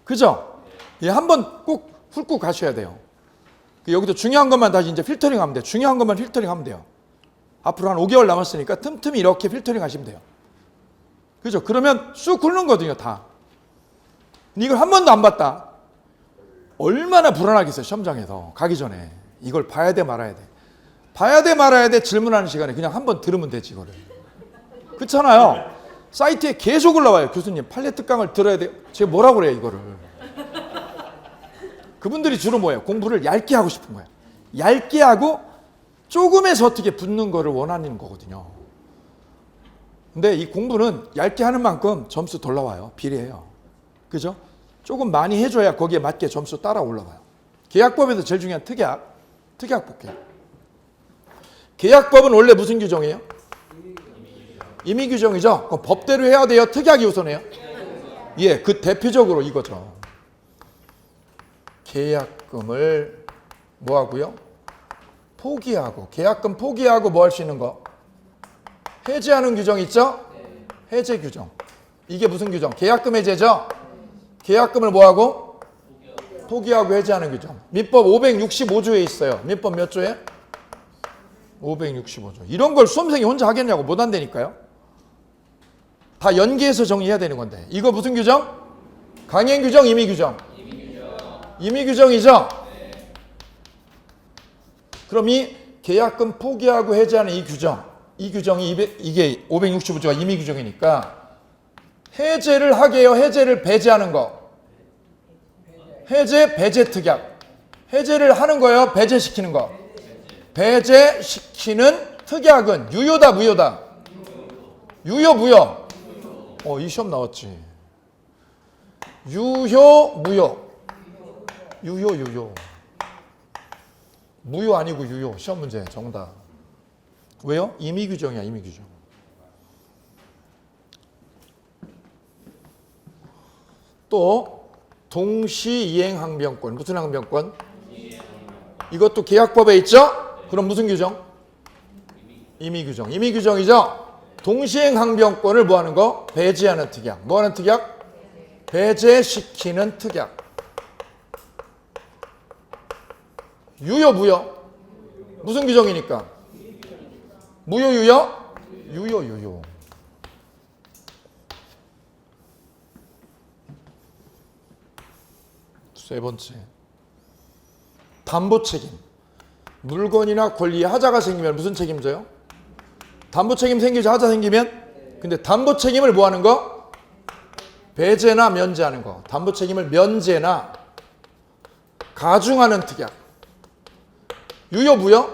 그죠? 예, 한 번 꼭 훑고 가셔야 돼요. 여기도 중요한 것만 다시 이제 필터링 하면 돼요. 중요한 것만 필터링 하면 돼요. 앞으로 한 5개월 남았으니까 틈틈이 이렇게 필터링 하시면 돼요. 그죠? 그러면 쑥 굵는거든요, 다. 근데 이걸 한 번도 안 봤다. 얼마나 불안하겠어요, 시험장에서. 가기 전에. 이걸 봐야 돼, 말아야 돼. 봐야 돼, 말아야 돼, 질문하는 시간에 그냥 한 번 들으면 되지, 이거를. 그렇잖아요. 사이트에 계속 올라와요. 교수님, 팔레트 깡을 들어야 돼요. 제가 뭐라고 그래요, 이거를. 그분들이 주로 뭐예요? 공부를 얇게 하고 싶은 거예요. 얇게 하고 조금에서 어떻게 붙는 거를 원하는 거거든요. 근데 이 공부는 얇게 하는 만큼 점수 덜 나와요. 비례해요. 그죠? 조금 많이 해줘야 거기에 맞게 점수 따라 올라가요. 계약법에서 제일 중요한 특약 볼게요. 계약법은 원래 무슨 규정이에요? 임의 규정이죠? 그럼 법대로 해야 돼요? 특약이 우선해요? 예, 그 대표적으로 이거죠. 계약금을 뭐 하고요? 포기하고, 계약금 포기하고 뭐 할 수 있는 거? 해지하는 규정 있죠? 해제 규정. 이게 무슨 규정? 계약금 해제죠? 계약금을 뭐 하고? 포기하고 해제하는 규정. 민법 565조에 있어요. 민법 몇 조에? 565조. 이런 걸 수험생이 혼자 하겠냐고, 못 한다니까요. 다 연계해서 정리해야 되는 건데. 이거 무슨 규정? 강행 규정, 임의 규정? 임의 규정이죠? 그럼 이 계약금 포기하고 해제하는 이 규정이 이게 565조가 임의 규정이니까 해제를 하게 해요? 해제를 배제하는 거? 해제, 배제 특약. 해제를 하는 거예요? 배제시키는 거? 배제시키는 특약은 유효다, 무효다? 유효, 무효? 이 시험 나왔지. 유효, 무효? 유효. 무효 아니고 유효. 시험 문제 정답. 왜요? 임의 규정이야, 임의 규정. 또 동시이행 항변권. 무슨 항변권? 이것도 계약법에 있죠? 그럼 무슨 규정? 임의 규정. 임의 규정이죠? 동시행 항변권을 뭐 하는 거? 배제하는 특약. 뭐 하는 특약? 배제시키는 특약. 유효, 무효? 무슨 규정이니까? 무효, 유효? 유효. 세 번째. 담보 책임. 물건이나 권리에 하자가 생기면 무슨 책임져요? 담보 책임 생기죠? 하자 생기면? 근데 담보 책임을 뭐 하는 거? 배제나 면제하는 거. 담보 책임을 면제나 가중하는 특약. 유효, 무효?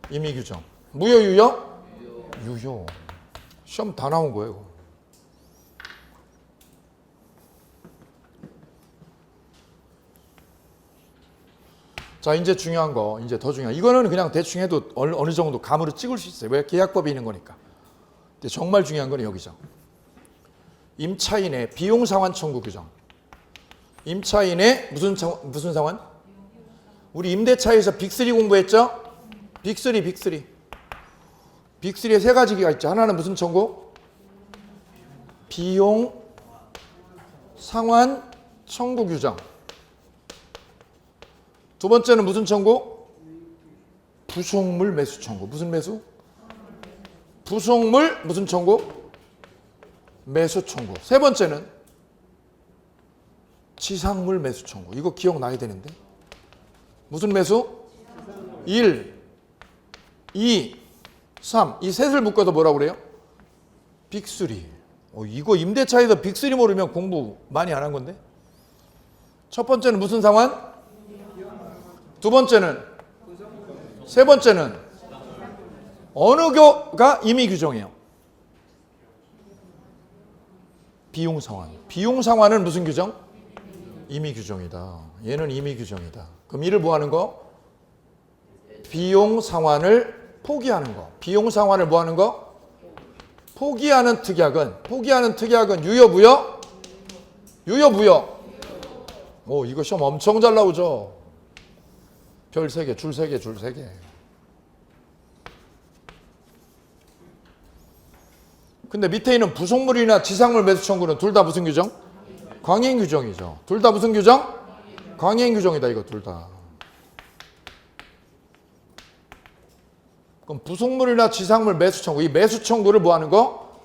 임의 규정. 무효, 유효? 유효. 시험 다 나온 거예요, 이거. 자, 이제 중요한 거, 이제 더 중요한. 이거는 그냥 대충 해도 어느 정도 감으로 찍을 수 있어요. 왜? 계약법에 있는 거니까. 근데 정말 중요한 건 여기죠. 임차인의 비용 상환 청구 규정. 임차인의 무슨 상환? 우리 임대차에서 빅3 공부했죠? 빅3. 빅3에 세 가지가 있죠. 하나는 무슨 청구? 비용 상환 청구 규정. 두 번째는 무슨 청구? 부속물 매수 청구. 무슨 매수? 부속물 무슨 청구? 매수 청구. 세 번째는 지상물 매수 청구. 이거 기억나야 되는데. 무슨 매수? 1, 2, 3. 이 셋을 묶어서 뭐라고 그래요? 빅3. 이거 임대차에서 빅3 모르면 공부 많이 안 한 건데. 첫 번째는 무슨 상환? 두 번째는? 세 번째는? 어느 교가 임의 규정이에요? 비용 상환. 비용 상환은 무슨 규정? 임의 규정이다. 얘는 임의 규정이다. 그럼 이를 뭐 하는 거? 비용 상환을 포기하는 거. 비용 상환을 뭐 하는 거? 포기하는 특약은 유효 무효? 유효 무효. 이거 시험 엄청 잘 나오죠. 별 3개, 줄 3개, 줄 3개. 근데 밑에 있는 부속물이나 지상물 매수 청구는 둘 다 무슨 규정? 광행 규정이죠. 둘 다 무슨 규정? 광행 규정이다. 이거 둘 다. 그럼 부속물이나 지상물 매수 청구. 이 매수 청구를 뭐 하는 거?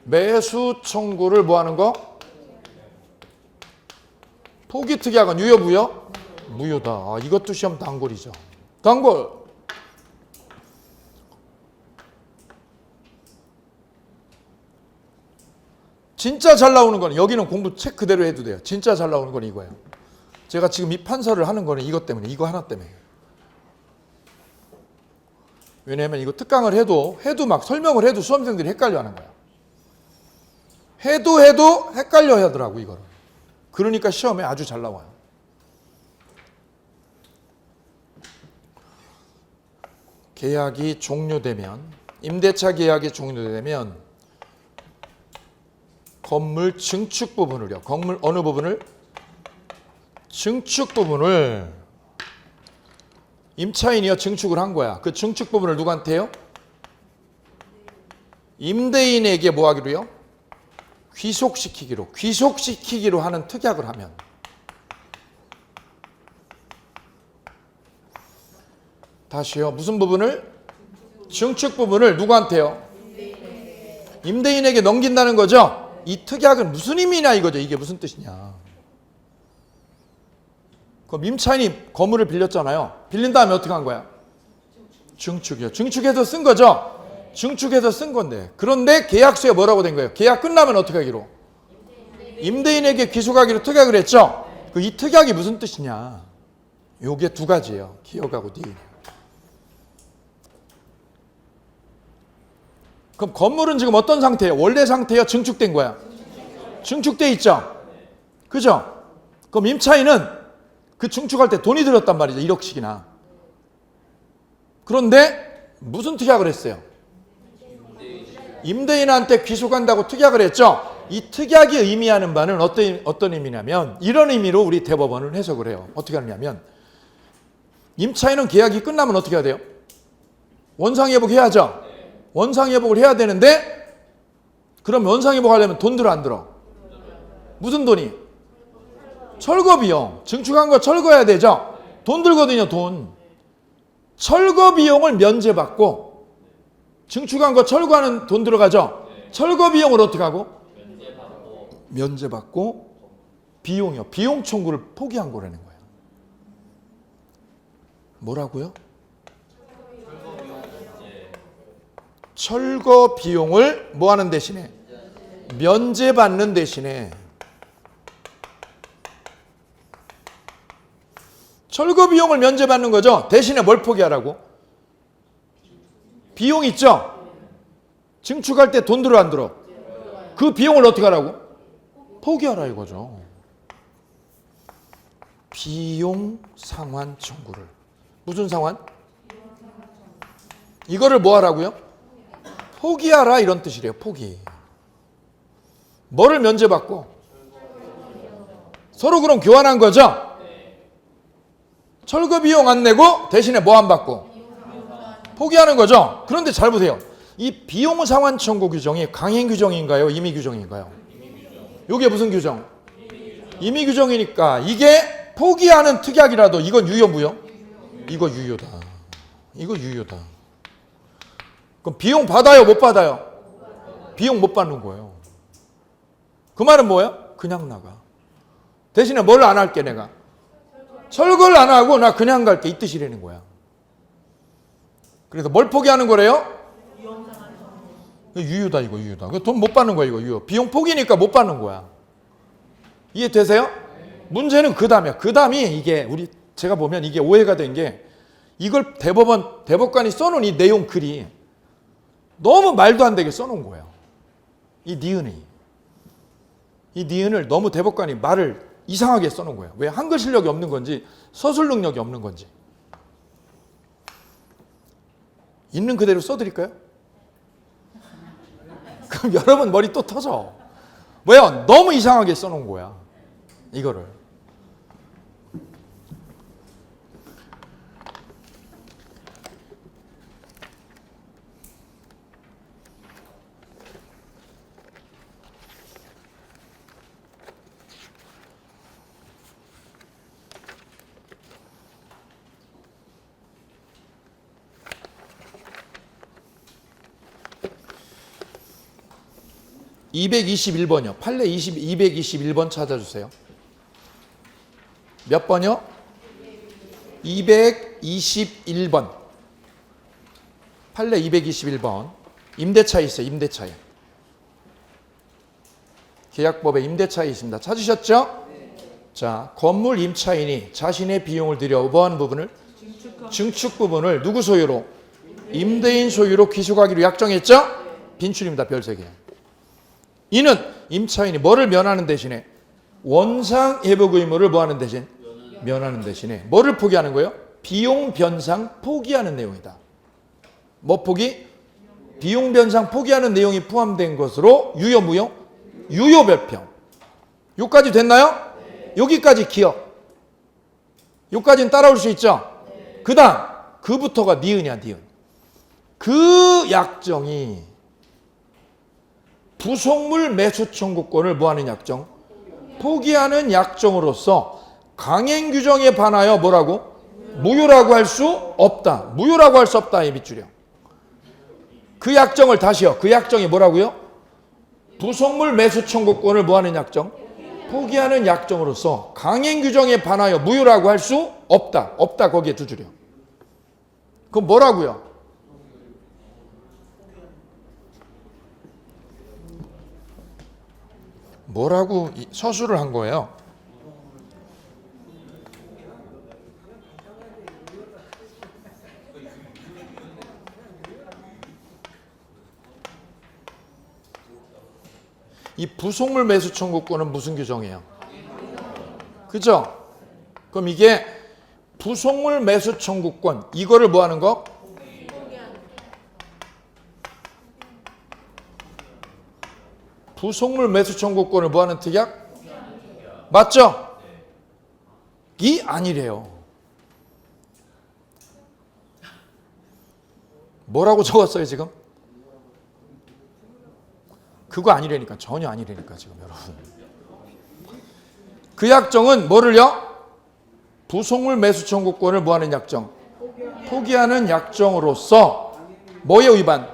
매수 청구를 뭐 하는 거? 포기 특약은 유효 무효? 무효다. 이것도 시험 단골이죠. 단골. 진짜 잘 나오는 거는 여기는 공부 책 그대로 해도 돼요. 진짜 잘 나오는 건 이거예요. 제가 지금 이 판서를 하는 거는 이것 때문에, 이거 하나 때문에. 왜냐하면 이거 특강을 해도 막 설명을 해도 수험생들이 헷갈려 하는 거야. 해도 헷갈려 하더라고, 이거를. 그러니까 시험에 아주 잘 나와요. 계약이 종료되면, 임대차 계약이 종료되면 건물 증축 부분을요. 건물 어느 부분을? 증축 부분을 임차인이요 증축을 한 거야. 그 증축 부분을 누구한테요? 임대인에게 뭐 하기로요? 귀속시키기로 하는 특약을 하면 다시요. 무슨 부분을? 증축 부분을 누구한테요? 임대인에게 넘긴다는 거죠. 이 특약은 무슨 의미냐 이거죠. 이게 무슨 뜻이냐. 그럼 임차인이 건물을 빌렸잖아요. 빌린 다음에 어떻게 한 거야? 증축이요. 증축해서 쓴 거죠. 증축해서 쓴 건데. 그런데 계약서에 뭐라고 된 거예요? 계약 끝나면 어떻게 하기로? 임대인에게 귀속하기로 특약을 했죠. 이 특약이 무슨 뜻이냐. 요게 두 가지예요. 기억하고 뒤에. 그럼 건물은 지금 어떤 상태예요? 원래 상태예요? 증축된 거야? 증축돼 있죠? 그죠? 그럼 임차인은 그 증축할 때 돈이 들었단 말이죠. 1억씩이나. 그런데 무슨 특약을 했어요? 임대인한테 귀속한다고 특약을 했죠? 이 특약이 의미하는 바는 어떤 의미냐면 이런 의미로 우리 대법원은 해석을 해요. 어떻게 하느냐면 임차인은 계약이 끝나면 어떻게 해야 돼요? 원상회복해야죠. 원상회복을 해야 되는데 그럼 원상회복하려면 돈 들어 안 들어? 무슨 돈이? 철거비용. 증축한 거 철거해야 되죠? 돈 들거든요. 돈. 철거비용을 면제받고 증축한 거 철거하는 돈 들어가죠? 철거비용을 어떻게 하고? 면제받고 비용이요. 비용 청구를 포기한 거라는 거예요. 뭐라고요? 철거 비용을 뭐 하는 대신에? 면제받는 대신에 철거 비용을 면제받는 거죠. 대신에 뭘 포기하라고? 비용 있죠? 증축할 때 돈 들어 안 들어? 그 비용을 어떻게 하라고? 포기하라 이거죠. 비용 상환 청구를. 무슨 상환? 이거를 뭐 하라고요? 포기하라 이런 뜻이래요. 포기. 뭐를 면제받고? 서로 그럼 교환한 거죠? 철거 비용 안 내고 대신에 뭐 안 받고? 포기하는 거죠? 그런데 잘 보세요. 이 비용 상환 청구 규정이 강행 규정인가요? 임의 규정인가요? 이게 무슨 규정? 임의 규정이니까 이게 포기하는 특약이라도 이건 유효 무효? 이거 유효다. 이거 유효다. 그럼 비용 받아요? 못 받아요? 비용 못 받는 거예요. 그 말은 뭐예요? 그냥 나가. 대신에 뭘 안 할게 내가? 철거를 안 하고 나 그냥 갈게 이 뜻이라는 거야. 그래서 뭘 포기하는 거래요? 유효다 이거 유효다. 돈 못 받는 거야 이거 유효. 비용 포기니까 못 받는 거야. 이해되세요? 문제는 그 다음이야. 그 다음이 이게 제가 보면 이게 오해가 된 게 이걸 대법관이 써놓은 이 내용 글이 너무 말도 안 되게 써놓은 거예요. 이 니은을 너무 대법관이 말을 이상하게 써놓은 거예요. 왜? 한글 실력이 없는 건지 서술 능력이 없는 건지. 있는 그대로 써드릴까요? 그럼 여러분 머리 또 터져. 왜요? 너무 이상하게 써놓은 거야. 이거를. (221번이요) 판례 221번 찾아주세요. 몇 번이요? 221번. 판례 221번. 임대차에 있어요. 임대차에. 계약법에 임대차에 있습니다. 찾으셨죠? 자, 건물 임차인이 자신의 비용을 들여 뭐 하는 부분을? 증축 부분을 누구 소유로? 임대인 소유로 귀속하기로 약정했죠? 빈출입니다. 별 3개. 이는 임차인이 뭐를 면하는 대신에 원상 회복 의무를 뭐하는 대신? 면하는 대신에 뭐를 포기하는 거예요? 비용 변상 포기하는 내용이다. 뭐 포기? 비용 변상 포기하는 내용이 포함된 것으로 유효 무효? 유효 별표. 여기까지 됐나요? 여기까지 기억. 여기까지는 따라올 수 있죠? 그 다음 그부터가 니은이야. 니은. 그 약정이 부속물 매수 청구권을 뭐하는 약정? 포기하는 약정으로서 강행 규정에 반하여 뭐라고? 무효라고 할 수 없다. 무효라고 할 수 없다. 이 밑줄이요. 그 약정을 다시요. 그 약정이 뭐라고요? 부속물 매수 청구권을 뭐하는 약정? 포기하는 약정으로서 강행 규정에 반하여 무효라고 할 수 없다. 없다. 거기에 2줄이요. 그럼 뭐라고요? 뭐라고 서술을 한 거예요? 이 부속물 매수 청구권은 무슨 규정이에요? 그죠? 그럼 이게 부속물 매수 청구권 이거를 뭐 하는 거? 부속물 매수 청구권을 뭐 하는 특약? 맞죠? 이 아니래요. 뭐라고 적었어요 지금? 그거 아니라니까. 전혀 아니라니까 지금 여러분. 그 약정은 뭐를요? 부속물 매수 청구권을 뭐 하는 약정? 포기하는 약정으로서 뭐에 위반?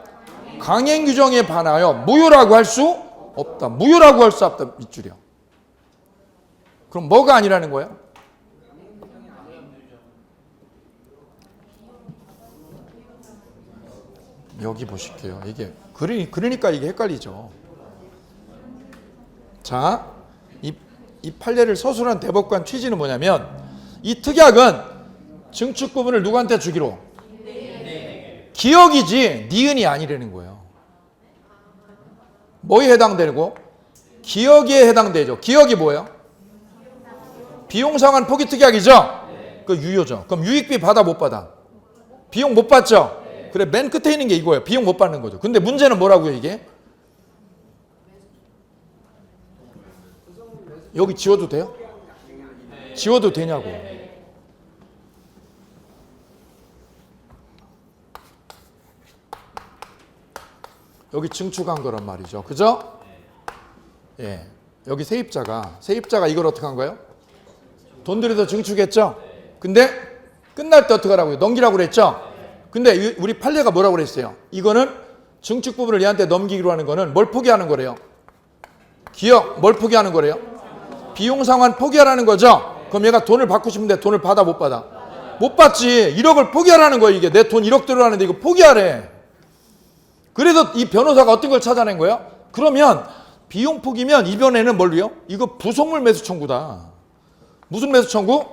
강행 규정에 반하여 무효라고 할 수 없다. 무효라고 할 수 없다. 밑줄이요. 그럼 뭐가 아니라는 거예요? 여기 보실게요. 이게 그러니까 이게 헷갈리죠. 자, 이 판례를 서술한 대법관 취지는 뭐냐면 이 특약은 증축 부분을 누구한테 주기로? 기억이지 니은이 아니라는 거예요. 뭐에 해당되고? 기억에 해당되죠. 기억이 뭐예요? 비용상환 포기 특약이죠? 그 유효죠. 그럼 유익비 받아 못 받아? 비용 못 받죠? 그래, 맨 끝에 있는 게 이거예요. 비용 못 받는 거죠. 근데 문제는 뭐라고요 이게? 여기 지워도 돼요? 지워도 되냐고. 여기 증축한 거란 말이죠. 그죠? 예. 여기 세입자가 이걸 어떻게 한 거예요? 돈 들여서 증축했죠? 근데 끝날 때 어떻게 하라고요? 넘기라고 그랬죠? 근데 우리 판례가 뭐라고 그랬어요? 이거는 증축 부분을 얘한테 넘기기로 하는 거는 뭘 포기하는 거래요? 기억, 뭘 포기하는 거래요? 비용 상환 포기하라는 거죠? 그럼 얘가 돈을 받고 싶은데 돈을 받아 못 받아? 못 받지. 1억을 포기하라는 거예요. 이게 내 돈 1억 들어가는데 이거 포기하래. 그래서 이 변호사가 어떤 걸 찾아낸 거예요? 그러면 비용 포기면 이번에는 뭘로요? 이거 부속물 매수 청구다. 무슨 매수 청구?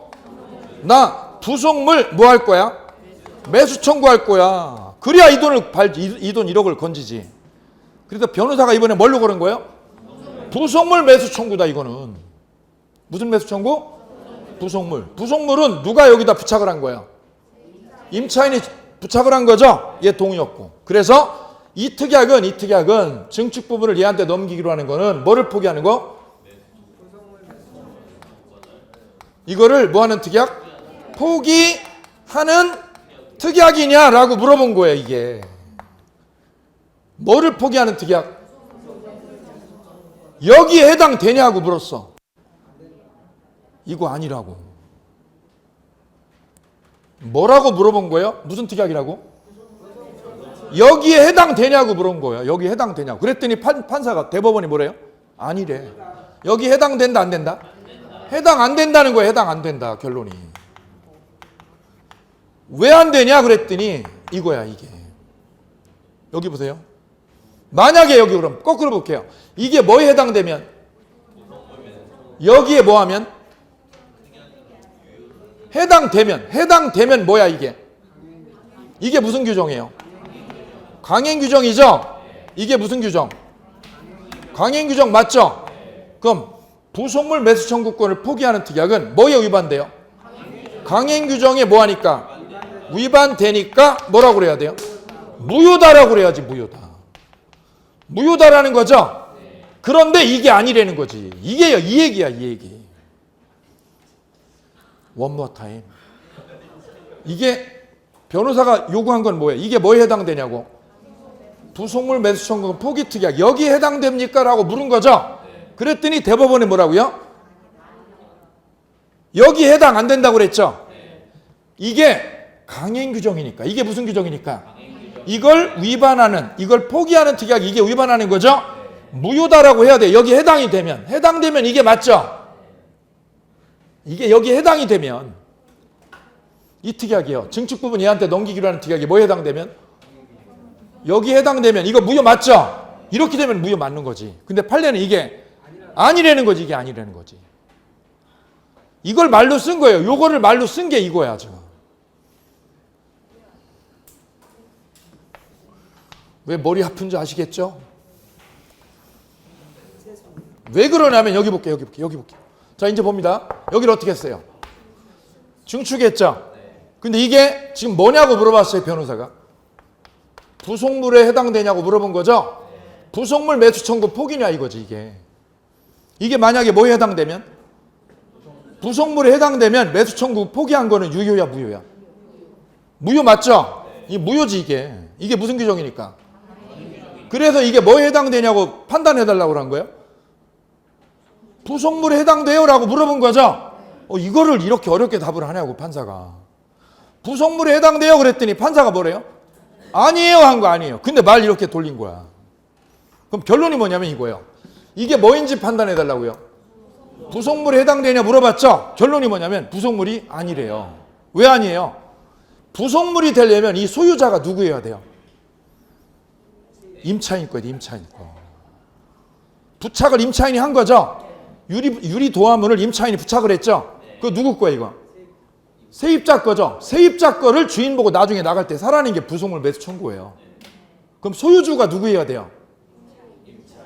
나 부속물 뭐 할 거야? 매수 청구할 거야. 그래야 이 돈을 이 돈 1억을 건지지. 그래서 변호사가 이번에 뭘로 걸은 거예요? 부속물 매수 청구다. 이거는 무슨 매수 청구? 부속물. 부속물은 누가 여기다 부착을 한 거예요? 임차인이 부착을 한 거죠? 얘 동의 없고. 그래서 이 특약은 증축 부분을 얘한테 넘기기로 하는 거는 뭐를 포기하는 거? 이거를 뭐 하는 특약? 포기하는 특약이냐라고 물어본 거예요. 이게 뭐를 포기하는 특약? 여기에 해당되냐고 물었어. 이거 아니라고. 뭐라고 물어본 거예요? 무슨 특약이라고? 여기에 해당되냐고 물은 거예요. 여기에 해당되냐고. 그랬더니 판사가 대법원이 뭐래요? 아니래. 여기 해당된다 안 된다? 해당 안 된다는 거예요. 해당 안 된다. 결론이. 왜 안 되냐 그랬더니 이거야 이게. 여기 보세요. 만약에 여기 그럼 거꾸로 볼게요. 이게 뭐에 해당되면? 여기에 뭐 하면? 해당되면 뭐야 이게? 이게 무슨 규정이에요? 강행 규정이죠? 이게 무슨 규정? 강행 규정 맞죠? 그럼 부속물 매수 청구권을 포기하는 특약은 뭐에 위반돼요? 강행 규정에 뭐 하니까? 위반되니까 뭐라고 그래야 돼요? 무효다라고 그래야지. 무효다라는 거죠? 그런데 이게 아니라는 거지. 이게요. 이 얘기야. 이 얘기. One more time. 이게 변호사가 요구한 건 뭐예요? 이게 뭐에 해당되냐고? 부속물 매수 청구 포기 특약 여기에 해당됩니까? 라고 물은 거죠. 그랬더니 대법원이 뭐라고요? 여기에 해당 안 된다고 그랬죠. 이게 강행 규정이니까. 이게 무슨 규정이니까? 이걸 위반하는, 이걸 포기하는 특약 이게 위반하는 거죠. 무효다라고 해야 돼. 여기 해당이 되면. 해당되면 이게 맞죠. 이게 여기에 해당이 되면 이 특약이요. 증축 부분 얘한테 넘기기로 하는 특약이 뭐에 해당되면? 여기에 해당되면 이거 무효 맞죠? 이렇게 되면 무효 맞는 거지. 근데 판례는 이게 아니라는 거지. 이게 아니라는 거지. 이걸 말로 쓴 거예요. 요거를 말로 쓴 게 이거야 지금. 왜 머리 아픈지 아시겠죠? 왜 그러냐면 여기 볼게요. 자 이제 봅니다. 여기를 어떻게 했어요? 증축했죠? 근데 이게 지금 뭐냐고 물어봤어요. 변호사가. 부속물에 해당되냐고 물어본 거죠? 부속물 매수 청구 포기냐 이거지 이게. 이게 만약에 뭐에 해당되면? 부속물에 해당되면 매수 청구 포기한 거는 유효야 무효야? 무효 맞죠? 이 무효지 이게. 이게 무슨 규정이니까? 그래서 이게 뭐에 해당되냐고 판단해달라고 한 거예요? 부속물에 해당돼요? 라고 물어본 거죠? 이거를 이렇게 어렵게 답을 하냐고 판사가. 부속물에 해당돼요? 그랬더니 판사가 뭐래요? 아니에요 한 거 아니에요. 근데 말 이렇게 돌린 거야. 그럼 결론이 뭐냐면 이거예요. 이게 뭐인지 판단해달라고요. 부속물에 해당되냐 물어봤죠? 결론이 뭐냐면 부속물이 아니래요. 왜 아니에요? 부속물이 되려면 이 소유자가 누구여야 돼요? 임차인 거예요. 임차인 거. 부착을 임차인이 한 거죠? 유리 도화문을 임차인이 부착을 했죠? 그거 누구 거야 이거? 세입자 거죠? 세입자 거를 주인 보고 나중에 나갈 때 사라는 게 부속물 매수 청구예요. 그럼 소유주가 누구여야 돼요?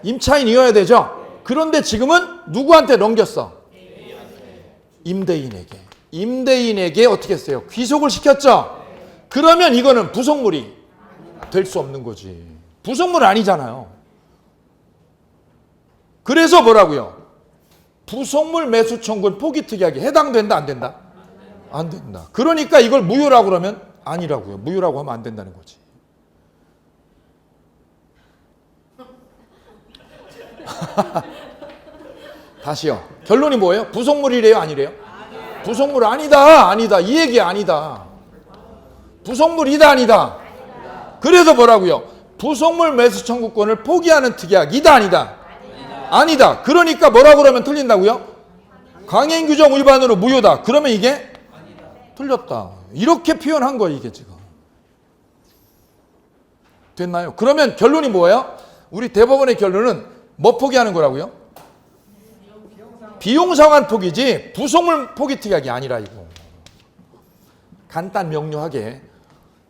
임차인이어야 되죠? 그런데 지금은 누구한테 넘겼어? 임대인에게. 임대인에게 어떻게 했어요? 귀속을 시켰죠? 그러면 이거는 부속물이 될 수 없는 거지. 부속물 아니잖아요. 그래서 뭐라고요? 부속물 매수 청구는 포기 특약에 해당된다 안 된다? 안 된다. 그러니까 이걸 무효라고 그러면 아니라고요. 무효라고 하면 안 된다는 거지. 다시요. 결론이 뭐예요? 부속물이래요? 아니래요? 부속물 아니다. 이 얘기 아니다. 부속물이다 아니다. 그래서 뭐라고요? 부속물 매수 청구권을 포기하는 특약이다 아니다. 아니다. 그러니까 뭐라 그러면 틀린다고요? 강행 규정 위반으로 무효다. 그러면 이게 틀렸다. 이렇게 표현한 거예요, 이게 지금. 됐나요? 그러면 결론이 뭐예요? 우리 대법원의 결론은 뭐 포기하는 거라고요? 비용 상환 포기지 부속물 포기 특약이 아니라 이거. 간단 명료하게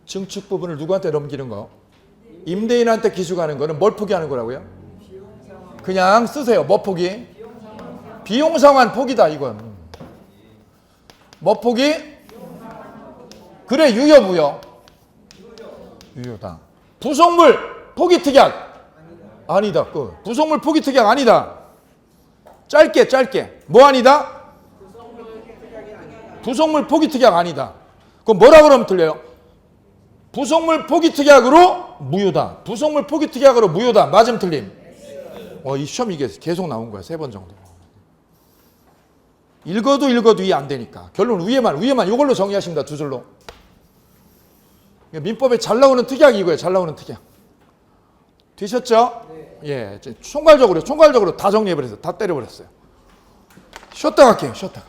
증축 부분을 누구한테 넘기는 거? 임대인한테 기수가는 거는 뭘 포기하는 거라고요? 그냥 쓰세요. 뭐 포기? 비용 상환 포기다 이건. 뭐 포기? 그래 유효 무효? 유효다. 부속물 포기 특약 아니다. 부속물 포기 특약 아니다. 짧게 뭐 아니다? 부속물 포기 특약 아니다. 그럼 뭐라 그러면 틀려요? 부속물 포기 특약으로 무효다. 부속물 포기 특약으로 무효다. 맞음 틀림. 이 시험 이게 계속 나온 거야. 3번 정도. 읽어도 이해 안 되니까. 결론 위에만 이걸로 정리하십니다. 2줄로. 민법에 잘 나오는 특약이 이거예요. 잘 나오는 특약. 되셨죠? 예, 총괄적으로 다 정리해버렸어요. 다 때려버렸어요. 쉬었다 갈게요. 쉬었다가.